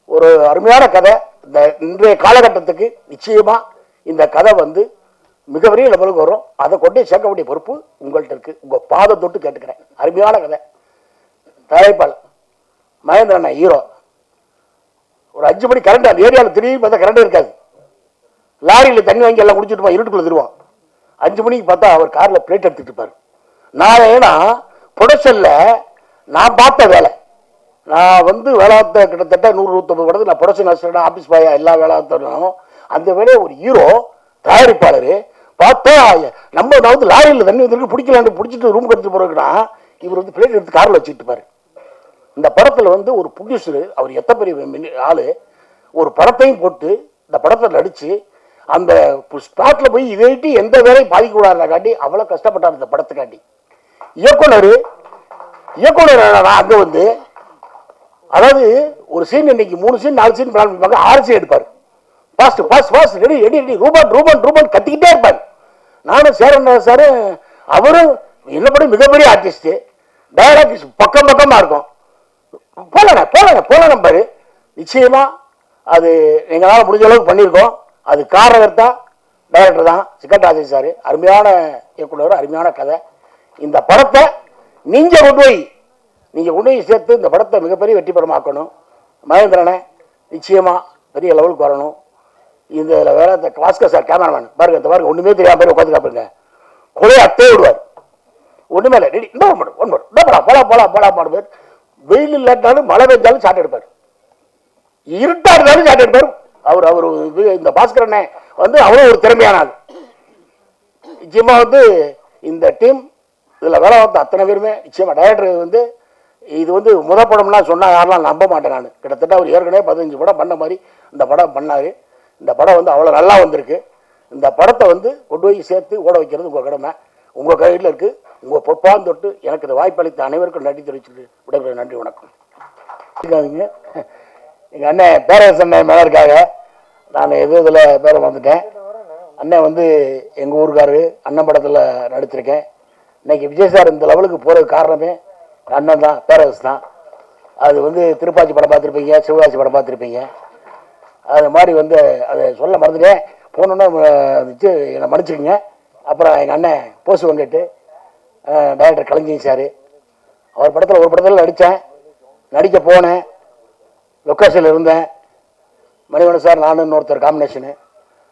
ஒரு அருமையான கதை. இந்த இன்றைய காலகட்டத்துக்கு நிச்சயமாக இந்த கதை வந்து மிகப்பெரிய லெவலுக்கு வரும். அதை கொண்டு சேர்க்க வேண்டிய பொறுப்பு உங்கள்கிட்ட இருக்குது. உங்கள் பாதை தொட்டு கேட்டுக்கிறேன். அருமையான கதை. தயாரிப்பாளர் மகேந்திரன் ஹீரோ. ஒரு 5 மணி கரண்ட் அந்த ஏரியாவில் திடீர்னு பார்த்தா கரண்டே இருக்காது. லாரியில் தண்ணி வாங்கி எல்லாம் குடிச்சிட்டு போய் இருட்டுக்குள்ள திருவான். 5 மணிக்கு பார்த்தா அவர் காரில் பிளேட் எடுத்துட்டு இருப்பார். நான் ஏன்னா ப்ரொடக்ஷனில் நான் பார்த்த வேலை, நான் வந்து வேளாத்த கிட்டத்தட்ட 100-150 படத்தில் நான் ப்ரொடக்ஷன் அசிஸ்டன்ட் ஆஃபீஸ் பாயா எல்லா வேளாத்தரும் அந்த வேலையை ஒரு ஹீரோ தயாரிப்பாளர் பார்த்தா நான் வந்து லாரியில் தண்ணி வந்துருக்கு பிடிக்கலான்னு பிடிச்சிட்டு ரூம் எடுத்துட்டு போகிறதுக்குன்னா இவர் வந்து பிளேட் எடுத்து காரில் வச்சுட்டு இருப்பார். இந்த படத்தில் வந்து ஒரு ப்ரொடியூசரு அவர் எத்தனை பெரிய ஆள் ஒரு படத்தையும் போட்டு இந்த படத்தில் நடித்து அந்த ஸ்பாட்டில் போய் இதைட்டு எந்த வேலையும் பாதிக்கூடாதுனா காட்டி அவ்வளோ கஷ்டப்பட்டார் இந்த படத்துக்காண்டி. இயக்குனர் அங்கே வந்து அதாவது ஒரு சீன் இன்னைக்கு 3 சீன் 4 சீன் பிளான் பண்ணிப்பாங்க, 6 சீன் எடுப்பார். Fast ready ready ready Ruban கத்திக்கிட்டே இருப்பார். நானும் சேரன் சார் அவரும் என்ன படம் மிகப்பெரிய ஆர்டிஸ்ட்டு. டைலாக் பக்கமாக இருக்கும். போலாம் பாரு. நிச்சயமா அது எங்களால் முடிஞ்ச அளவுக்கு பண்ணியிருக்கோம். அது காரகர்த்தா டைரக்டர் தான் சிக்கன் ராஜேஷ் சார். அருமையான இயக்குனர், அருமையான கதை. இந்த படத்தை நீங்கள் கொண்டு போய் சேர்த்து இந்த படத்தை மிகப்பெரிய வெற்றி பெறமாக்கணும். மகேந்திரனை நிச்சயமா பெரிய லெவலுக்கு வரணும். இதில் வேற இந்த பாஸ்கர் சார் கேமராமேன் பாருங்க, இந்த பாருங்க ஒன்றுமே தெரியாம பேர் உட்காந்து காப்பிடுங்க. கொலையை அத்தே விடுவார். ஒன்றுமே இல்லை. ரெடி போலாம் பேர். வெயில் இல்லாட்டாலும் மழை பெஞ்சாலும் சாட்டை எடுப்பார். இருட்டா இருந்தாலும் சாட்டை எடுப்பார். அவர் இந்த பாஸ்கரனை வந்து அவ்வளோ ஒரு திறமையான ஆள். நிச்சயமா வந்து இந்த டீம் இதில் வேலை பார்த்த அத்தனை பேருமே நிச்சயமா டைரக்டர் வந்து இது வந்து முதல் படம்லாம் சொன்னால் யாரெல்லாம் நம்ப மாட்டேன். நான் கிட்டத்தட்ட அவர் ஏற்கனவே 15 படம் பண்ண மாதிரி இந்த படம் பண்ணார். இந்த படம் வந்து அவ்வளோ நல்லா வந்திருக்கு. இந்த படத்தை வந்து கொண்டு போய் சேர்த்து ஓட வைக்கிறது உங்கள் கடமை, உங்கள் கையில் இருக்குது. உங்கள் பொற்பான் தொட்டு எனக்கு இந்த வாய்ப்பளித்த அனைவருக்கும் நன்றி தெரிவிச்சுட்டு விடைபெற. நன்றி, வணக்கம். எங்கள் அண்ணன் பேரரசு அண்ணன் மேலே இருக்காங்க. நான் இதில் பேரை வந்துட்டேன். அண்ணன் வந்து எங்கள் ஊருக்காரரு. அண்ணன் படத்தில் நடிச்சிருக்கேன். இன்னைக்கு விஜய் சார் இந்த லெவலுக்கு போகிறது காரணமே அண்ணன் தான், பேரரசு தான். அது வந்து திருப்பாச்சி படம் பார்த்துருப்பீங்க, சிவகாசி படம் பார்த்துருப்பீங்க. அது மாதிரி வந்து அதை சொல்ல மறந்துட்டேன். போனோன்னே வச்சு என்னை மன்னிச்சுக்கோங்க. அப்புறம் எங்கள் அண்ணன் போசு வெங்கட்டு டைரக்டர் கலைஞர் சார், அவர் படத்தில் ஒரு படத்தில் நடித்தேன். நடிக்க போனேன், லொக்கேஷனில் இருந்தேன். மணிவண்ணன் சார் நானும் இன்னொருத்தர் காம்பினேஷனு.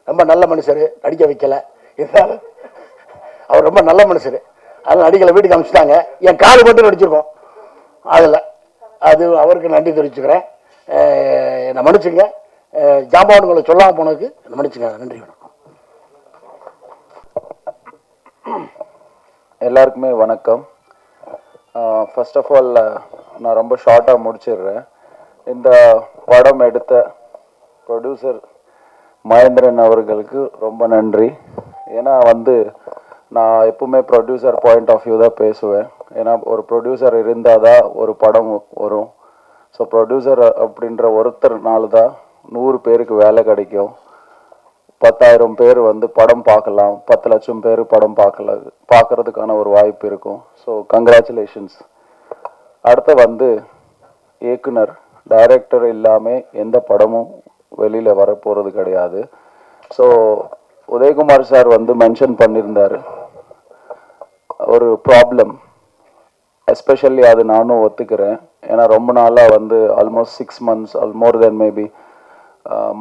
ரொம்ப நல்ல மனுஷர், நடிக்க வைக்கல. இருந்தாலும் அவர் ரொம்ப நல்ல மனுஷர். அதனால் நடிக்கலை, வீட்டுக்கு அனுப்பிச்சிட்டாங்க. என் கால் மட்டும் நடிச்சிருக்கோம் அதில். அது அவருக்கு நன்றி தெரிவிச்சுக்கிறேன். என்னை மன்னிச்சுங்க. ஜாம்பவான்களை சொல்லாமல் போனதுக்கு என்னை மன்னிச்சுங்க. நன்றி, வணக்கம். எல்லாருக்குமே வணக்கம். ஃபர்ஸ்ட் ஆஃப் ஆல் நான் ரொம்ப ஷார்ட்டாக முடிச்சிடுறேன். இந்த படம் எடுத்த ப்ரொடியூசர் மகேந்திரன் அவர்களுக்கு ரொம்ப நன்றி. ஏன்னா வந்து நான் எப்பவுமே ப்ரொடியூசர் பாயிண்ட் ஆஃப் வியூ தான் பேசுவேன். ஏன்னா ஒரு ப்ரொடியூசர் இருந்தால் தான் ஒரு படம் வரும். ஸோ ப்ரொடியூசர் அப்படின்ற ஒருத்தர்னால தான் 100 பேருக்கு வேலை கிடைக்கும், 10,000 பேர் வந்து படம் பார்க்கலாம், 10 லட்சம் பேர் படம் பார்க்கறதுக்கான ஒரு வாய்ப்பு இருக்கும். So congratulations. அடுத்து வந்து இயக்குனர் டைரக்டர் இல்லாமல் எந்த படமும் வெளியில் வரப்போகிறது கிடையாது. ஸோ உதயகுமார் சார் வந்து மென்ஷன் பண்ணியிருந்தார் ஒரு ப்ராப்ளம், எஸ்பெஷலி அது நானும் ஒத்துக்கிறேன். ஏன்னா ரொம்ப நாளாக வந்து ஆல்மோஸ்ட் 6 months ஆல் மோர் தென் மேபி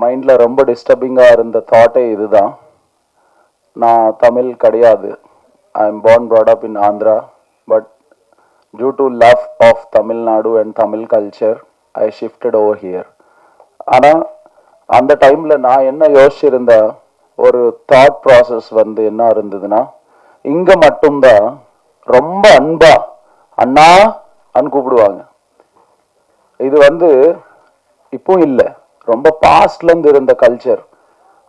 மைண்டில் ரொம்ப டிஸ்டர்பிங்காக இருந்த தாட்டே இதுதான். நான் தமிழ் கிடையாது, I am born brought up in Andhra, but due to love of Tamil Nadu and Tamil culture, I shifted over here. ஆனால் அந்த டைமில் நான் என்ன யோசிச்சிருந்த ஒரு தாட் ப்ராசஸ் வந்து என்ன இருந்ததுன்னா, இங்கே மட்டும்தான் ரொம்ப அன்பா அண்ணா அன்னு கூப்பிடுவாங்க. இது வந்து இப்போ இல்லை, ரொம்ப பாஸ்ட்லேருந்து இருந்த கல்ச்சர்.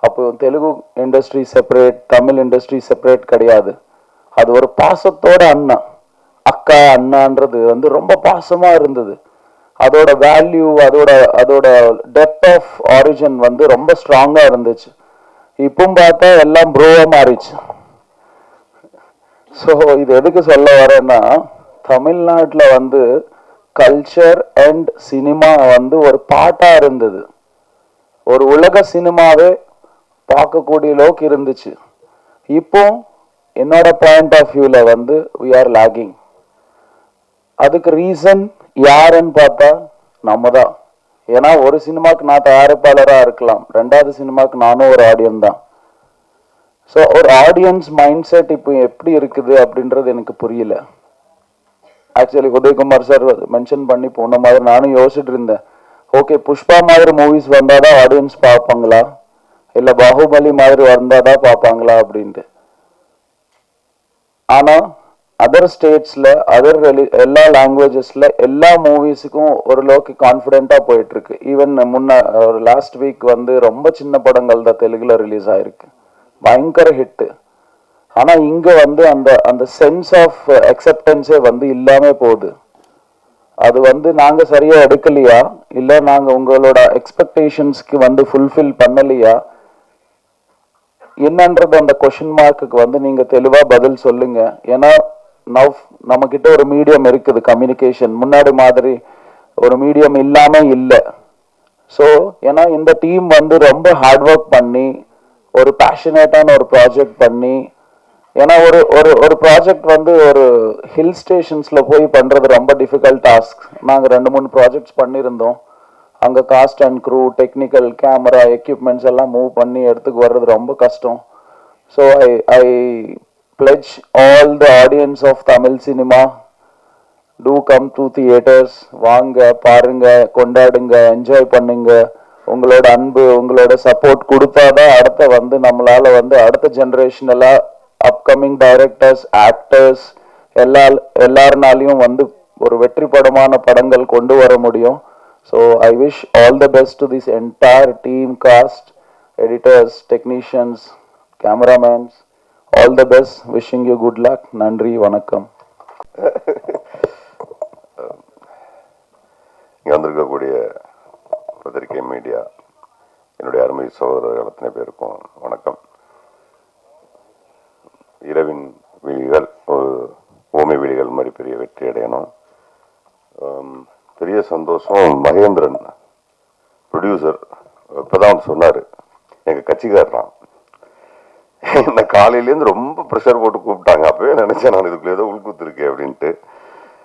அப்போ Telugu industry separate, Tamil industry separate கிடையாது. அது ஒரு பாசத்தோட அண்ணா அக்கா அண்ணான்றது வந்து ரொம்ப பாசமாக இருந்தது. அதோட வேல்யூ, அதோட டெப்த் ஆஃப் ஆரிஜின் வந்து ரொம்ப ஸ்ட்ராங்காக இருந்துச்சு. இப்போ பார்த்தா எல்லாம் ப்ரோவாக மாறிச்சு. ஸோ இது எதுக்கு சொல்ல வரேன்னா, தமிழ்நாட்டில் வந்து கல்ச்சர் அண்ட் சினிமா வந்து ஒரு பாட்டாக இருந்தது. ஒரு உலக சினிமாவே பார்க்கக்கூடிய அளவுக்கு இருந்துச்சு. இப்போ என்னோட பாயிண்ட் ஆஃப் வியூவில் வந்து we are lagging. அதுக்கு ரீசன் யாருன்னு பார்த்தா நம்ம தான். ஏன்னா ஒரு சினிமாவுக்கு நான் தயாரிப்பாளராக இருக்கலாம், 2வது சினிமாவுக்கு நானும் ஒரு ஆடியன்ஸ் தான். ஸோ ஒரு ஆடியன்ஸ் மைண்ட் செட் இப்போ எப்படி இருக்குது அப்படின்றது எனக்கு புரியல. ஆக்சுவலி உதயகுமார் சார் மென்ஷன் பண்ணி போன மாதிரி நானும் யோசிச்சுட்டு இருந்தேன். ஓகே, புஷ்பா மாதிரி மூவிஸ் வந்தால் தான் ஆடியன்ஸ் பார்ப்பாங்களா, இல்லை பாகுபலி மாதிரி வந்தால் தான் பார்ப்பாங்களா அப்படின்ட்டு. ஆனால் அதர் ஸ்டேட்ஸில் எல்லா லாங்குவேஜஸில் எல்லா மூவிஸுக்கும் ஓரளவுக்கு கான்ஃபிடென்ட்டாக போயிட்டுருக்கு. ஈவன் ஒரு லாஸ்ட் வீக் வந்து ரொம்ப சின்ன படங்கள் தான் தெலுங்குல ரிலீஸ் ஆயிருக்கு, பயங்கர ஹிட்டு. ஆனால் இங்கே வந்து அந்த சென்ஸ் ஆஃப் அக்செப்டன்ஸே வந்து இல்லாமல் போகுது. அது வந்து நாங்கள் சரியாக எடுக்கலையா, இல்லை நாங்கள் உங்களோட எக்ஸ்பெக்டேஷன்ஸ்க்கு வந்து ஃபுல்ஃபில் பண்ணலையா என்னன்றது அந்த கொஷின் மார்க்குக்கு வந்து நீங்கள் தெளிவாக பதில் சொல்லுங்க. ஏன்னா நம்மக்கிட்ட ஒரு மீடியம் இருக்குது, கம்யூனிகேஷன். முன்னாடி மாதிரி ஒரு மீடியம் இல்லாமல் இல்லை. ஸோ ஏன்னா இந்த டீம் வந்து ரொம்ப ஹார்ட் ஒர்க் பண்ணி ஒரு பேஷனேட்டான ஒரு ப்ராஜெக்ட் பண்ணி, ஏன்னா ஒரு ப்ராஜெக்ட் வந்து ஒரு ஹில் ஸ்டேஷன்ஸில் போய் பண்ணுறது ரொம்ப டிஃபிகல்ட் டாஸ்க். நாங்கள் 2-3 ப்ராஜெக்ட்ஸ் பண்ணியிருந்தோம். அங்கே cast and crew, technical, camera, equipments எல்லாம் மூவ் பண்ணி எடுத்துக்கு வர்றது ரொம்ப கஷ்டம். So I pledge all the audience of Tamil cinema, do come to theaters, வாங்க, பாருங்க, கொண்டாடுங்க, என்ஜாய் பண்ணுங்க. உங்களோட அன்பு, உங்களோட சப்போர்ட் கொடுத்தாதான் அடுத்த வந்து நம்மளால வந்து அடுத்த ஜென்ரேஷன் எல்லாம் அப்கமிங் டைரக்டர்ஸ், ஆக்டர்ஸ் எல்லாருனாலையும் வந்து ஒரு வெற்றி படமான படங்கள் கொண்டு வர முடியும். So I wish all the best to this entire team, cost, editors, technicians, cameramen, all the best. Wishing you good luck. நன்றி, வணக்கம். இங்கே வந்திருக்கக்கூடிய பத்திரிகை, மீடியா, என்னுடைய அருமை சகோதரர்கள் அத்தனை பேருக்கும் வணக்கம். இரவின் விழிகள் ஒரு ஓமை விழிகள் மாதிரி பெரிய வெற்றி அடையணும். பெரிய சந்தோஷம். மகேந்திரன் ப்ரொடியூசர் இப்போதான் சொன்னார், எங்கள் கட்சிக்காரன் என்ன காலையிலேருந்து ரொம்ப ப்ரெஷர் போட்டு கூப்பிட்டாங்க. அப்பவே நினைச்சேன் நான் இதுக்குள்ள ஏதோ உள்குத்துருக்கேன் அப்படின்ட்டு.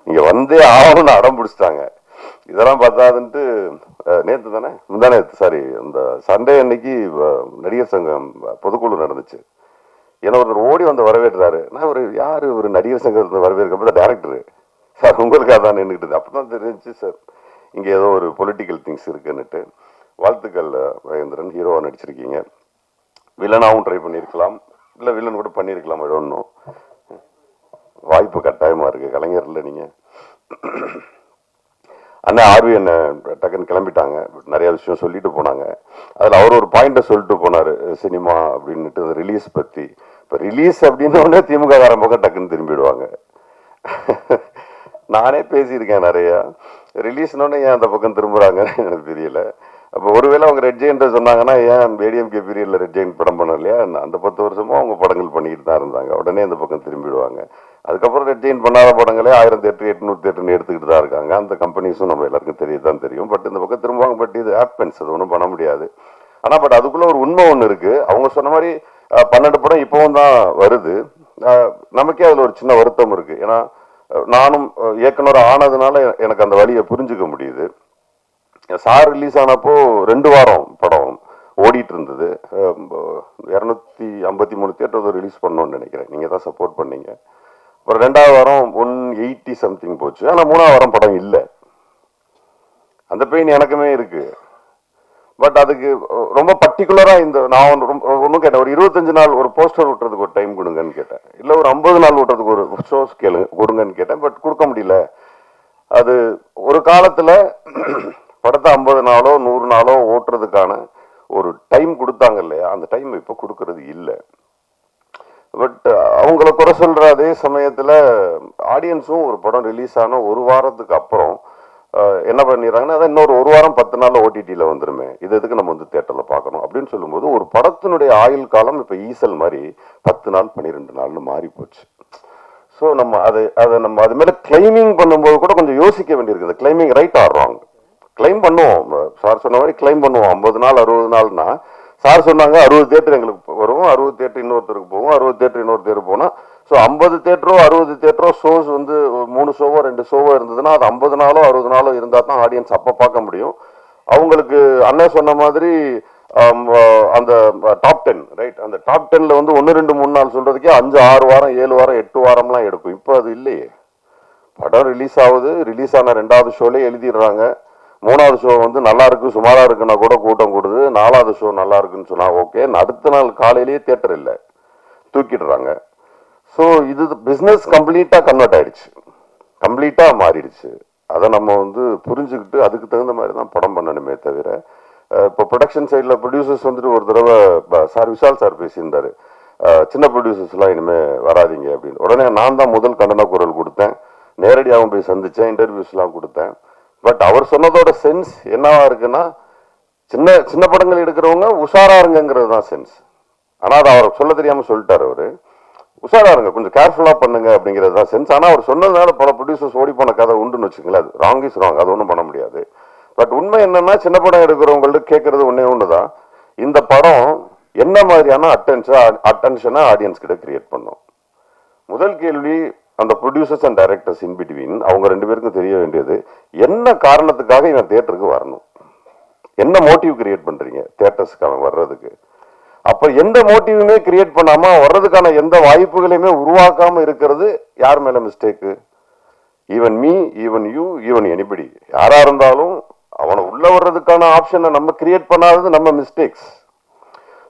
இங்கே வந்தே ஆகணும்னு அடம் பிடிச்சிட்டாங்க. இதெல்லாம் பார்த்தாதுன்ட்டு நேற்று தானே நேற்று சாரி அந்த சண்டே அன்னைக்கு நடிகர் சங்கம் பொதுக்குழு நடந்துச்சு. ஏன்னா ஒருத்தர் ஓடி வந்து வரவேற்றாரு. நான் ஒரு யார் ஒரு நடிகர் சங்கத்தை வரவேற்கப்போ டேரக்டரு சார் உங்களுக்காக தான் நின்றுக்கிட்டு. அப்போ தான் தெரிஞ்சு சார் இங்கே ஏதோ ஒரு பொலிட்டிக்கல் திங்ஸ் இருக்குன்னுட்டு. வாழ்த்துக்கள் மகேந்திரன், ஹீரோவாக நடிச்சிருக்கீங்க. வில்லனாகவும் ட்ரை பண்ணியிருக்கலாம், இல்லை வில்லன் கூட பண்ணியிருக்கலாம். ஒன்றும் வாய்ப்பு கட்டாயமாக இருக்குது கலைஞரில். நீங்கள் அண்ணன் ஆர்வி அண்ணன் டக்குன்னு கிளம்பிட்டாங்க. நிறைய விஷயம் சொல்லிட்டு போனாங்க. அதில் அவர் ஒரு பாயிண்ட்டை சொல்லிட்டு போனார், சினிமா அப்படின்ட்டு ரிலீஸ் பற்றி. இப்போ ரிலீஸ் அப்படின்னோடனே திமுக காரன் பக்கம் டக்குன்னு திரும்பிடுவாங்க. நானே பேசியிருக்கேன் நிறையா. ரிலீஸ்னோடனே ஏன் அந்த பக்கம் திரும்புகிறாங்கன்னு எனக்கு தெரியல. அப்போ ஒருவேளை அவங்க ரெட் ஜெயின்ட் சொன்னாங்கன்னா ஏன் ஏடிஎம்கே பீரியடில் ரெட் ஜெயின்ட் படம் பண்ண இல்லையா, அந்த 10 வருஷமும் அவங்க படங்கள் பண்ணிக்கிட்டு தான் இருந்தாங்க. உடனே அந்த பக்கம் திரும்பிடுவாங்க. அதுக்கப்புறம் ரெட் ஜெயின்ட் பண்ணாத படங்களே 1000 தேட்டர் 800 தேட்டர்னு எடுத்துக்கிட்டு தான் இருக்காங்க. அந்த கம்பெனிஸும் நம்ம எல்லாருக்கும் தெரியதான் தெரியும். பட் இந்த பக்கம் திரும்புவாங்க. பட் இது ஹேப்பன்ஸ், அது ஒன்றும் பண்ண முடியாது. ஆனால் பட் அதுக்குள்ளே ஒரு உண்மை ஒன்று இருக்குது. அவங்க சொன்ன மாதிரி 12 படம் இப்போவும் தான் வருது. நமக்கே அதில் ஒரு சின்ன வருத்தம் இருக்குது. ஏன்னா நானும் இயக்குனர் ஆனதுனால எனக்கு அந்த வழியை புரிஞ்சுக்க முடியுது. சார் ரிலீஸ் ஆனப்போ 2 வாரம் படம் ஓடிட்டு இருந்தது. 253 தியேட்டர் ரிலீஸ் பண்ணோன்னு நினைக்கிறேன். நீங்கள் தான் சப்போர்ட் பண்ணீங்க. அப்புறம் 2வது வாரம் 180 சம்திங் போச்சு. ஆனால் 3வது வாரம் படம் இல்லை. அந்த பெயின் எனக்குமே இருக்கு. பட் அதுக்கு ரொம்ப பர்டிகுலராக இந்த நான் ஒன்றும் கேட்டேன், ஒரு 25 நாள் ஒரு போஸ்டர் விட்டுறதுக்கு ஒரு டைம் கொடுங்கன்னு கேட்டேன். இல்லை ஒரு 50 நாள் விட்டுறதுக்கு ஒரு ஷோஸ் கொடுங்கன்னு கேட்டேன். பட் கொடுக்க முடியல. அது ஒரு காலத்தில் படத்தை 50 நாளோ 100 நாளோ ஓட்டுறதுக்கான ஒரு டைம் கொடுத்தாங்க இல்லையா, அந்த டைம் இப்போ கொடுக்கறது இல்லை. பட் அவங்கள குறை சொல்கிற அதே சமயத்தில் ஆடியன்ஸும் ஒரு படம் ரிலீஸ் ஆன ஒரு வாரத்துக்கு அப்புறம் என்ன பண்ணிடுறாங்கன்னா, அதான் இன்னொரு 1 வாரம் 10 நாளில் ஓடிடியில் வந்துருமே, இது எதுக்கு நம்ம வந்து தேட்டரில் பார்க்கணும் அப்படின்னு சொல்லும்போது ஒரு படத்தினுடைய ஆயுள் காலம் இப்போ ஈசல் மாதிரி 10 நாள் 12 நாள்னு மாறி போச்சு. ஸோ நம்ம அதை நம்ம அது மேலே கிளைமிங் பண்ணும்போது கூட கொஞ்சம் யோசிக்க வேண்டியிருக்குது. Claiming right or wrong? Claim பண்ணுவோம். சார் சொன்ன மாதிரி கிளைம் பண்ணுவோம். 50 நாள் 60 நாள்னா சார் சொன்னாங்க 60 தேட்டர் எங்களுக்கு வரும், 60 தேட்டர் இன்னொருத்தருக்கு போகும், 60 தேட்டர் இன்னொரு தேட்டர் போனால், ஸோ 50 தேட்டரோ 60 தேட்டரோ ஷோஸ் வந்து 3 ஷோவோ 2 ஷோவோ இருந்ததுன்னா அது 50 நாளோ 60 நாளோ இருந்தால் தான் ஆடியன்ஸ் அப்போ பார்க்க முடியும். அவங்களுக்கு அண்ணன் சொன்ன மாதிரி அந்த டாப் 10 ரைட், அந்த டாப் 10ல வந்து 1 2 3 நாள் சொல்றதுக்கே 5 6 வாரம் 7 வாரம் 8 வாரம்லாம் எடுக்கும். இப்போ அது இல்லையே. படம் ரிலீஸ் ஆகுது, ரிலீஸ் ஆன 2வது ஷோலேயே எழுதிடுறாங்க. 3வது ஷோ வந்து நல்லா இருக்கு சுமாரா இருக்குன்னா கூட கூட்டம் கூடுது. 4வது ஷோ நல்லா இருக்குன்னு சொன்னா ஓகே, அடுத்த நாள் காலையிலேயே தியேட்டர் இல்லை, தூக்கிடுறாங்க. ஸோ இது பிஸ்னஸ் கம்ப்ளீட்டா கன்வெர்ட் ஆயிடுச்சு, கம்ப்ளீட்டா மாறிடுச்சு. அதை நம்ம வந்து புரிஞ்சுக்கிட்டு அதுக்கு தகுந்த மாதிரி தான் படம் பண்ணணுமே தவிர, இப்போ ப்ரொடக்ஷன் சைடில் ப்ரொடியூசர்ஸ் வந்துட்டு ஒரு தடவை சார் விஷால் சார் பேசியிருந்தாரு, சின்ன ப்ரொடியூசர்ஸ்லாம் இனிமேல் வராதிங்க அப்படின்னு. உடனே நான் தான் முதல் கண்டன குரல் கொடுத்தேன், நேரடியாகவும் போய் சந்தித்தேன், இன்டர்வியூஸ்லாம் கொடுத்தேன். பட் அவர் சொன்னதோட சென்ஸ் என்னவா இருக்குன்னா, சின்ன சின்ன படங்கள் எடுக்கிறவங்க உஷாரா இருங்கிறது தான் சென்ஸ். ஆனால் அதை அவர் சொல்ல தெரியாமல் சொல்லிட்டார். அவர் உஷாரா இருங்க, கொஞ்சம் கேர்ஃபுல்லாக பண்ணுங்க அப்படிங்கிறது தான் சென்ஸ். ஆனால் அவர் சொன்னதுனால பல ப்ரொடியூசர்ஸ் ஓடி போன கதை உண்டுன்னு வச்சுங்களேன். அது ராங் இஸ் ராங், அது ஒன்றும் பண்ண முடியாது. பட் உண்மை என்னன்னா, சின்ன படம் எடுக்கிறவங்கள்ட்ட கேட்கறது ஒன்றே ஒன்று தான், இந்த படம் என்ன மாதிரியான அட்டென்ஷனை ஆடியன்ஸ் கிட்ட கிரியேட் பண்ணும். முதல் கேள்வி அந்த producers and directors in between அவங்க 2 பேருக்கும் தெரிய வேண்டியது, என்ன காரணத்துக்காக இவன் தியேட்டருக்கு வரணும், என்ன மோட்டிவ் கிரியேட் பண்றீங்க தியேட்டர்ஸ்க்காக வர்றதுக்கு. அப்ப எந்த மோட்டிவுமே கிரியேட் பண்ணாம வர்றதுக்கான எந்த வாய்ப்புகளையுமே உருவாக்காம இருக்கிறது யார் மேல mistake? Even me, even you, even anybody, யாரா இருந்தாலும் அவனை உள்ள வர்றதுக்கான ஆப்ஷனை நம்ம கிரியேட் பண்ணாதது நம்ம மிஸ்டேக்ஸ்.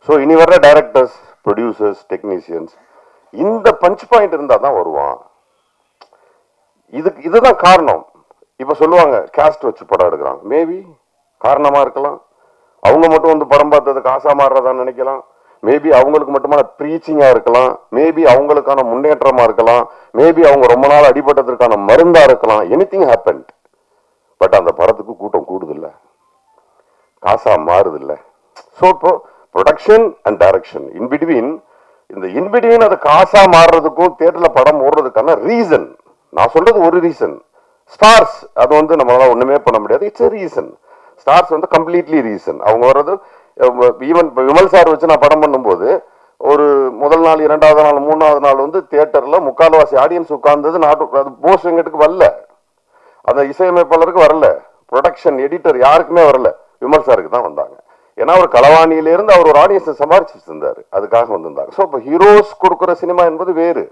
ஸோ இனி வர்ற டைரக்டர்ஸ், ப்ரொடியூசர்ஸ், டெக்னீஷியன்ஸ் இந்த பஞ்ச் பாயிண்ட் இருந்தா தான் வருவான். இதுதான் காரணம். இப்ப சொல்லுவாங்க கேஸ்ட் வச்சு படம் எடுக்கிறாங்க, மேபி காரணமா இருக்கலாம். அவங்க மட்டும் வந்து படம் பார்த்ததுக்கு ஆசா மாறுறதான்னு நினைக்கலாம். மேபி அவங்களுக்கு மட்டுமான ப்ரீச்சிங்கா இருக்கலாம், மேபி அவங்களுக்கான முன்னேற்றமா இருக்கலாம், மேபி அவங்க ரொம்ப நாள் அடிபட்டதற்கான மருந்தா இருக்கலாம். Anything happened. பட் அந்த படத்துக்கு கூட்டம் கூடுதில்லை, காசா மாறுதில்லை. ஸோ இப்போ ப்ரொடக்ஷன் அண்ட் டைரக்ஷன் இன்பிட்வீன், இந்த இன்பிட்வீன் அது காசா மாறுறதுக்கும் தியேட்டர்ல படம் ஓடுறதுக்கான ரீசன், நான் சொல்றது ஒரு ரீசன். ஸ்டார்ஸ் அது வந்து நம்மளால ஒண்ணுமே பண்ண முடியாது, இட்ஸ் எ ரீசன். ஸ்டார்ஸ் வந்து கம்ப்ளீட்லி ரீசன். அவங்க வர்றது ஈவன் விமல் சார் வச்சு நான் படம் பண்ணும்போது ஒரு முதல் நாள் 2வது நாள் 3வது நாள் வந்து தியேட்டர்ல 3/4 ஆடியன்ஸ் உட்கார்ந்தது. அது போஸ் வெங்கட்டுக்கு வரல, அந்த இசையமைப்பாளருக்கு வரல, ப்ரொடக்ஷன் எடிட்டர் யாருக்குமே வரல, விமல் சாருக்கு தான் வந்தாங்க. ஏன்னா அவர் களவாணியிலிருந்து அவர் ஒரு ஆடியன்ஸை சம்பாரிச்சுட்டு இருந்தாரு, அதுக்காக வந்திருந்தாங்க. ஸோ இப்போ ஹீரோஸ் கொடுக்குற சினிமா என்பது வேறு.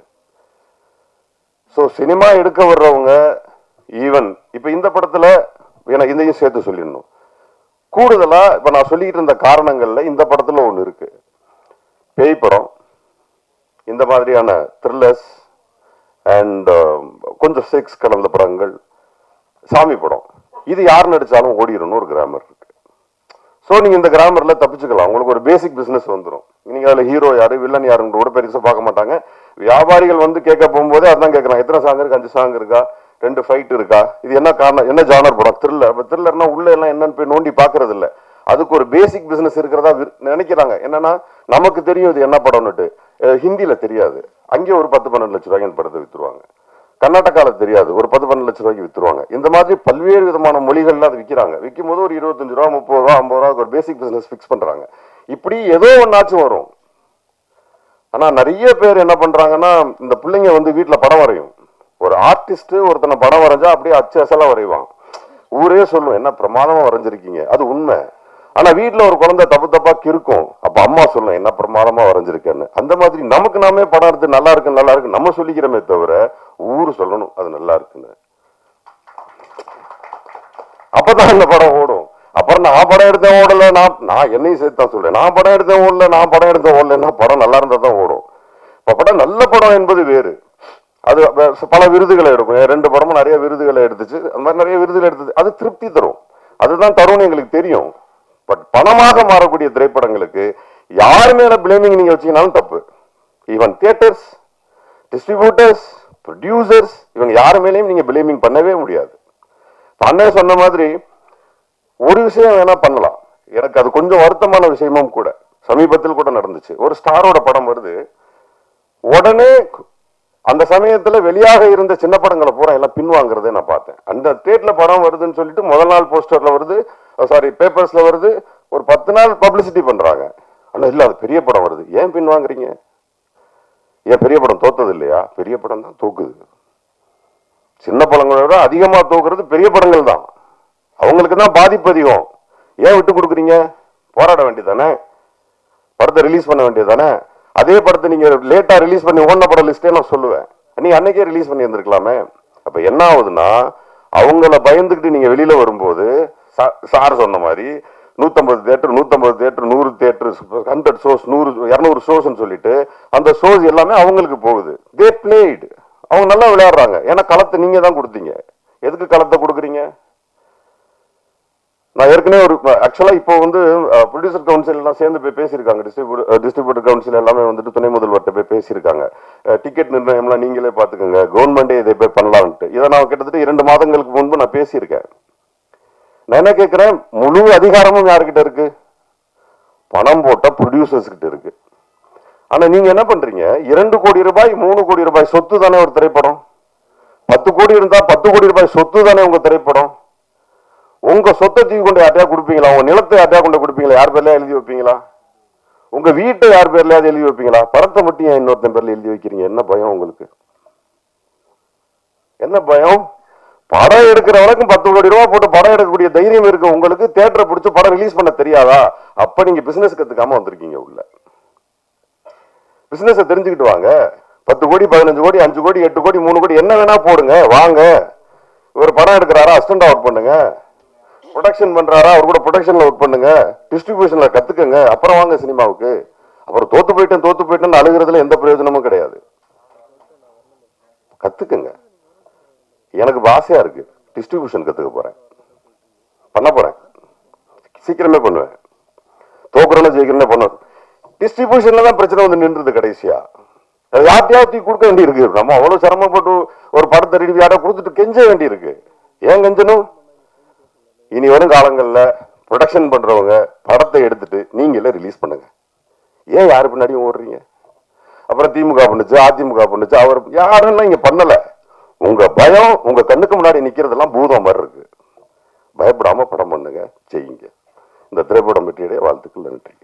ஸோ சினிமா எடுக்க வர்றவங்க ஈவன் இப்போ இந்த படத்துல இதையும் சேர்த்து சொல்லிடணும். கூடுதலா இப்ப நான் சொல்லிட்டு இருந்த காரணங்கள்ல இந்த படத்துல ஒண்ணு இருக்கு. பேய் படம், இந்த மாதிரியான த்ரில்லர்ஸ் அண்ட் கொஞ்சம் செக்ஸ் கலந்த படங்கள், சாமி படம், இது யார் நடிச்சாலும் ஓடிடணும் ஒரு கிராமர் இருக்கு. ஸோ நீங்க இந்த கிராமர்ல தப்பிச்சுக்கலாம். உங்களுக்கு ஒரு பேசிக் பிசினஸ் வந்துடும். நீங்க அதுல ஹீரோ யாரு வில்லன் யாருன்னு கூட பெருசா பார்க்க மாட்டாங்க. வியாபாரிகள் வந்து கேட்க போகும்போதே அதான் கேட்கறாங்க, எத்தனை சாங் இருக்கு, 5 சாங் இருக்கா, 2 ஃபைட் இருக்கா, இது என்ன காரணம், என்ன ஜானர் படம், த்ரில்லர். த்ரில்லர்னா உள்ள எல்லாம் என்னன்னு போய் நோண்டி பாக்குறது இல்ல. அதுக்கு ஒரு பேசிக் பிசினஸ் இருக்கிறதா நினைக்கிறாங்க. என்னன்னா நமக்கு தெரியும் இது என்ன படம்னுட்டு, ஹிந்தியில தெரியாது, அங்கே ஒரு 10-12 லட்சம் ரூபாய்க்கு படத்தை வித்துருவாங்க. கர்நாடகால தெரியாது, ஒரு 10-12 லட்சம் ரூபாய்க்கு வித்துருவாங்க. இந்த மாதிரி பல்வேறு விதமான மொழிகள்ல அது விற்கிறாங்க. விற்கும் போது ஒரு 25 ரூபா, 30 ரூபா, 50 ரூபா ஒரு பேசிக் பிசினஸ் ஃபிக்ஸ் பண்றாங்க. இப்படி ஏதோ ஒன்னாச்சும் வரும். ஆனா நிறைய பேர் என்ன பண்றாங்கன்னா, இந்த பிள்ளைங்க வந்து வீட்டுல படம் வரையும். ஒரு ஆர்டிஸ்ட் ஒருத்தனை படம் வரைஞ்சா அப்படியே அச்சு அசலா வரைவான். ஊரே சொல்லும், என்ன பிரமாதமா வரைஞ்சிருக்கீங்க, அது உண்மை. ஆனா வீட்டுல ஒரு குழந்தை தப்பு தப்பா கிறுக்கும், அப்ப அம்மா சொல்லும், என்ன பிரமாதமா வரைஞ்சிருக்கேன்னு. அந்த மாதிரி நமக்கு நாமே படம் எடுத்து நல்லா இருக்கு நம்ம சொல்லிக்கிறோமே தவிர ஊரு சொல்லணும் அது நல்லா இருக்குன்னு. அப்பதான் இந்த படம் ஓடும். அப்புறம் நான் படம் எடுத்தேன் ஓடல, நான் என்னையும் சேர்த்து தான் சொல்றேன், நான் படம் எடுத்தேன் ஓடலன்னா படம் நல்லா இருந்தா தான் ஓடும். இப்ப படம் நல்ல படம் என்பது வேறு. அது பல விருதுகளை எடுக்கும். 2 படமும் நிறைய விருதுகளை எடுத்துச்சு. அந்த மாதிரி நிறைய விருதுகள் எடுத்துச்சு. அது திருப்தி தரும். அதுதான் தரும்னு எங்களுக்கு தெரியும். பட் பணமாக மாறக்கூடிய திரைப்படங்களுக்கு யார் மேல பிளேமிங் நீங்க வச்சீங்கன்னாலும் தப்பு. ஈவன் தியேட்டர்ஸ், டிஸ்ட்ரிபியூட்டர்ஸ், ப்ரொடியூசர்ஸ், இவங்க யார் மேலேயும் நீங்க பிளேமிங் பண்ணவே முடியாது. அண்ணே சொன்ன மாதிரி ஒரு விஷயம் வேணா பண்ணலாம். எனக்கு அது கொஞ்சம் வருத்தமான விஷயமும் கூட. சமீபத்தில் கூட நடந்துச்சு. ஒரு ஸ்டாரோட படம் வருது, உடனே அந்த சமயத்துல வெளியாக இருந்த சின்ன படங்களை பூரா எல்லாம் பின்வாங்கிறதே நான் பார்த்தேன். அந்த தேட்டர்ல படம் வருதுன்னு சொல்லிட்டு முதல் நாள் போஸ்டர்ல வருது, பேப்பர்ஸ்ல வருது, ஒரு 10 நாள் பப்ளிசிட்டி பண்றாங்க. ஆனா இல்ல அது பெரிய படம் வருது, ஏன் பின்வாங்குறீங்க? ஏன் பெரிய படம் தோத்தது இல்லையா? பெரிய படம் தான் தோக்குது. சின்ன படங்களை விட அதிகமா தோக்குறது பெரிய படங்கள் தான். அவங்களுக்கு தான் பாதிப்பு அதிகம். ஏன் விட்டு கொடுக்குறீங்க? போராட வேண்டியதானே, படத்தை ரிலீஸ் பண்ண வேண்டியதானே. அதே படத்தை நீங்க லேட்டா ரிலீஸ் பண்ணி ஓடின படம் லிஸ்டே நான் சொல்லுவேன், நீங்க அன்னைக்கே ரிலீஸ் பண்ணி இருந்திருக்கலாமே. அப்ப என்ன ஆகுதுன்னா, அவங்கள பயந்துக்கிட்டு நீங்க வெளியில வரும்போது சார் சொன்ன மாதிரி 150 தியேட்டர் 100 தியேட்டர் 100 ஷோஸ் 100-200 ஷோஸ்ன்னு சொல்லிட்டு அந்த ஷோஸ் எல்லாமே அவங்களுக்கு போகுது. தே பிளேட், அவங்க நல்லா விளையாடுறாங்க. ஏன்னா களத்தை நீங்க தான் கொடுத்தீங்க. எதுக்கு களத்தை கொடுக்குறீங்க? நான் ஏற்கனவே ஒரு ஆக்சுவலா இப்போ வந்து ப்ரொடியூசர் கவுன்சில் எல்லாம் சேர்ந்து போய் பேசியிருக்காங்க. டிஸ்ட்ரிபியூட்டர் கவுன்சில் எல்லாமே வந்துட்டு துணை முதல்வர்கிட்ட போய் பேசியிருக்காங்க. டிக்கெட் நிர்ணயம்லாம் நீங்களே பார்த்துக்கோங்க, கவர்மெண்டே இதை போய் பண்ணலான்ட்டு. இதை நான் கிட்டத்தட்ட 2 மாதங்களுக்கு முன்பு நான் பேசியிருக்கேன். நான் என்ன கேட்கிறேன், முழு அதிகாரமும் யாருக்கிட்ட இருக்கு? பணம் போட்ட ப்ரொடியூசர்ஸ் கிட்ட இருக்கு. ஆனா நீங்க என்ன பண்றீங்க, 2 கோடி ரூபாய் 3 கோடி ரூபாய் சொத்து தானே ஒரு திரைப்படம். 10 கோடி இருந்தா 10 கோடி ரூபாய் சொத்து தானே உங்க திரைப்படம். உங்க சொத்தை தூக்கி கொண்டு யார்ட்டையா கொடுப்பீங்களா? உங்க நிலத்தை யார்ட்டையா கொண்டு கொடுப்பீங்களா? யார் பேர்லயா எழுதி வைப்பீங்களா? உங்க வீட்டை யார் பேர்லயாவது எழுதி வைப்பீங்களா? படத்தை மட்டும் ஏன் இன்னொருத்தன் பேர்ல எழுதி வைக்கிறீங்க? என்ன பயம் உங்களுக்கு? என்ன பயம்? படம் எடுக்கிறவனுக்கும் 10 கோடி ரூபாய் போட்டு படம் எடுக்கக்கூடிய தைரியம் இருக்கு உங்களுக்கு. தியேட்டரை பிடிச்சி படம் ரிலீஸ் பண்ண தெரியாதா? அப்ப நீங்க பிசினஸ் கத்துக்காம வந்திருக்கீங்க உள்ள. பிசினஸ் தெரிஞ்சுக்கிட்டு வாங்க. 10 கோடி 15 கோடி 5 கோடி 8 கோடி 3 கோடி என்ன வேணா போடுங்க, வாங்க. ஒரு படம் எடுக்கிறாரா, அசிஸ்டண்டா ஒர்க் பண்ணுங்க. ப்ரொடக்ஷன் பண்றாரா, அவர் கூட ப்ரொடக்ஷன்ல ஒர்க் பண்ணுங்க. டிஸ்ட்ரிபியூஷன்ல கத்துக்கங்க, அப்புறம் வாங்க சினிமாவுக்கு. அப்புறம் தோத்து போயிட்டேன்னு அழுகிறதுல எந்த பிரயோஜனமும் கிடையாது. கத்துக்குங்க. எனக்கு ஆசையா இருக்கு, டிஸ்ட்ரிபியூஷன் கத்துக்க போறேன், பண்ண போறேன், சீக்கிரமே பண்ணுவேன். தோக்குறேன்னு ஜெயிக்கிறேன்னு பண்ணுவேன். டிஸ்ட்ரிபியூஷன்ல தான் பிரச்சனை வந்து நின்றுது கடைசியா. யார்ட்டையாவது கொடுக்க வேண்டி இருக்கு. நம்ம அவ்வளவு சிரமப்பட்டு ஒரு படத்தை ரெடி யாரோ கொடுத்துட்டு கெஞ்ச வேண்டி இருக்கு. ஏன் கெஞ்சணும்? இனி வரும் காலங்கள்ல ப்ரொடக்ஷன் பண்றவங்க படத்தை எடுத்துட்டு நீங்களே ரிலீஸ் பண்ணுங்க. ஏன் யாரு பின்னாடியும் ஓடுறீங்க? அப்புறம் திமுக பண்ணுச்சு, அதிமுக பண்ணுச்சு, அவர் யாரெல்லாம் இங்க பண்ணல. உங்க பயம் உங்க கண்ணுக்கு முன்னாடி நிக்கிறதெல்லாம் பூதம் மாதிரி இருக்கு. பயப்படாம படம் பண்ணுங்க, செய்யுங்க. இந்த திரைப்படம் பற்றிய வாழ்த்துக்கள். நன்றி.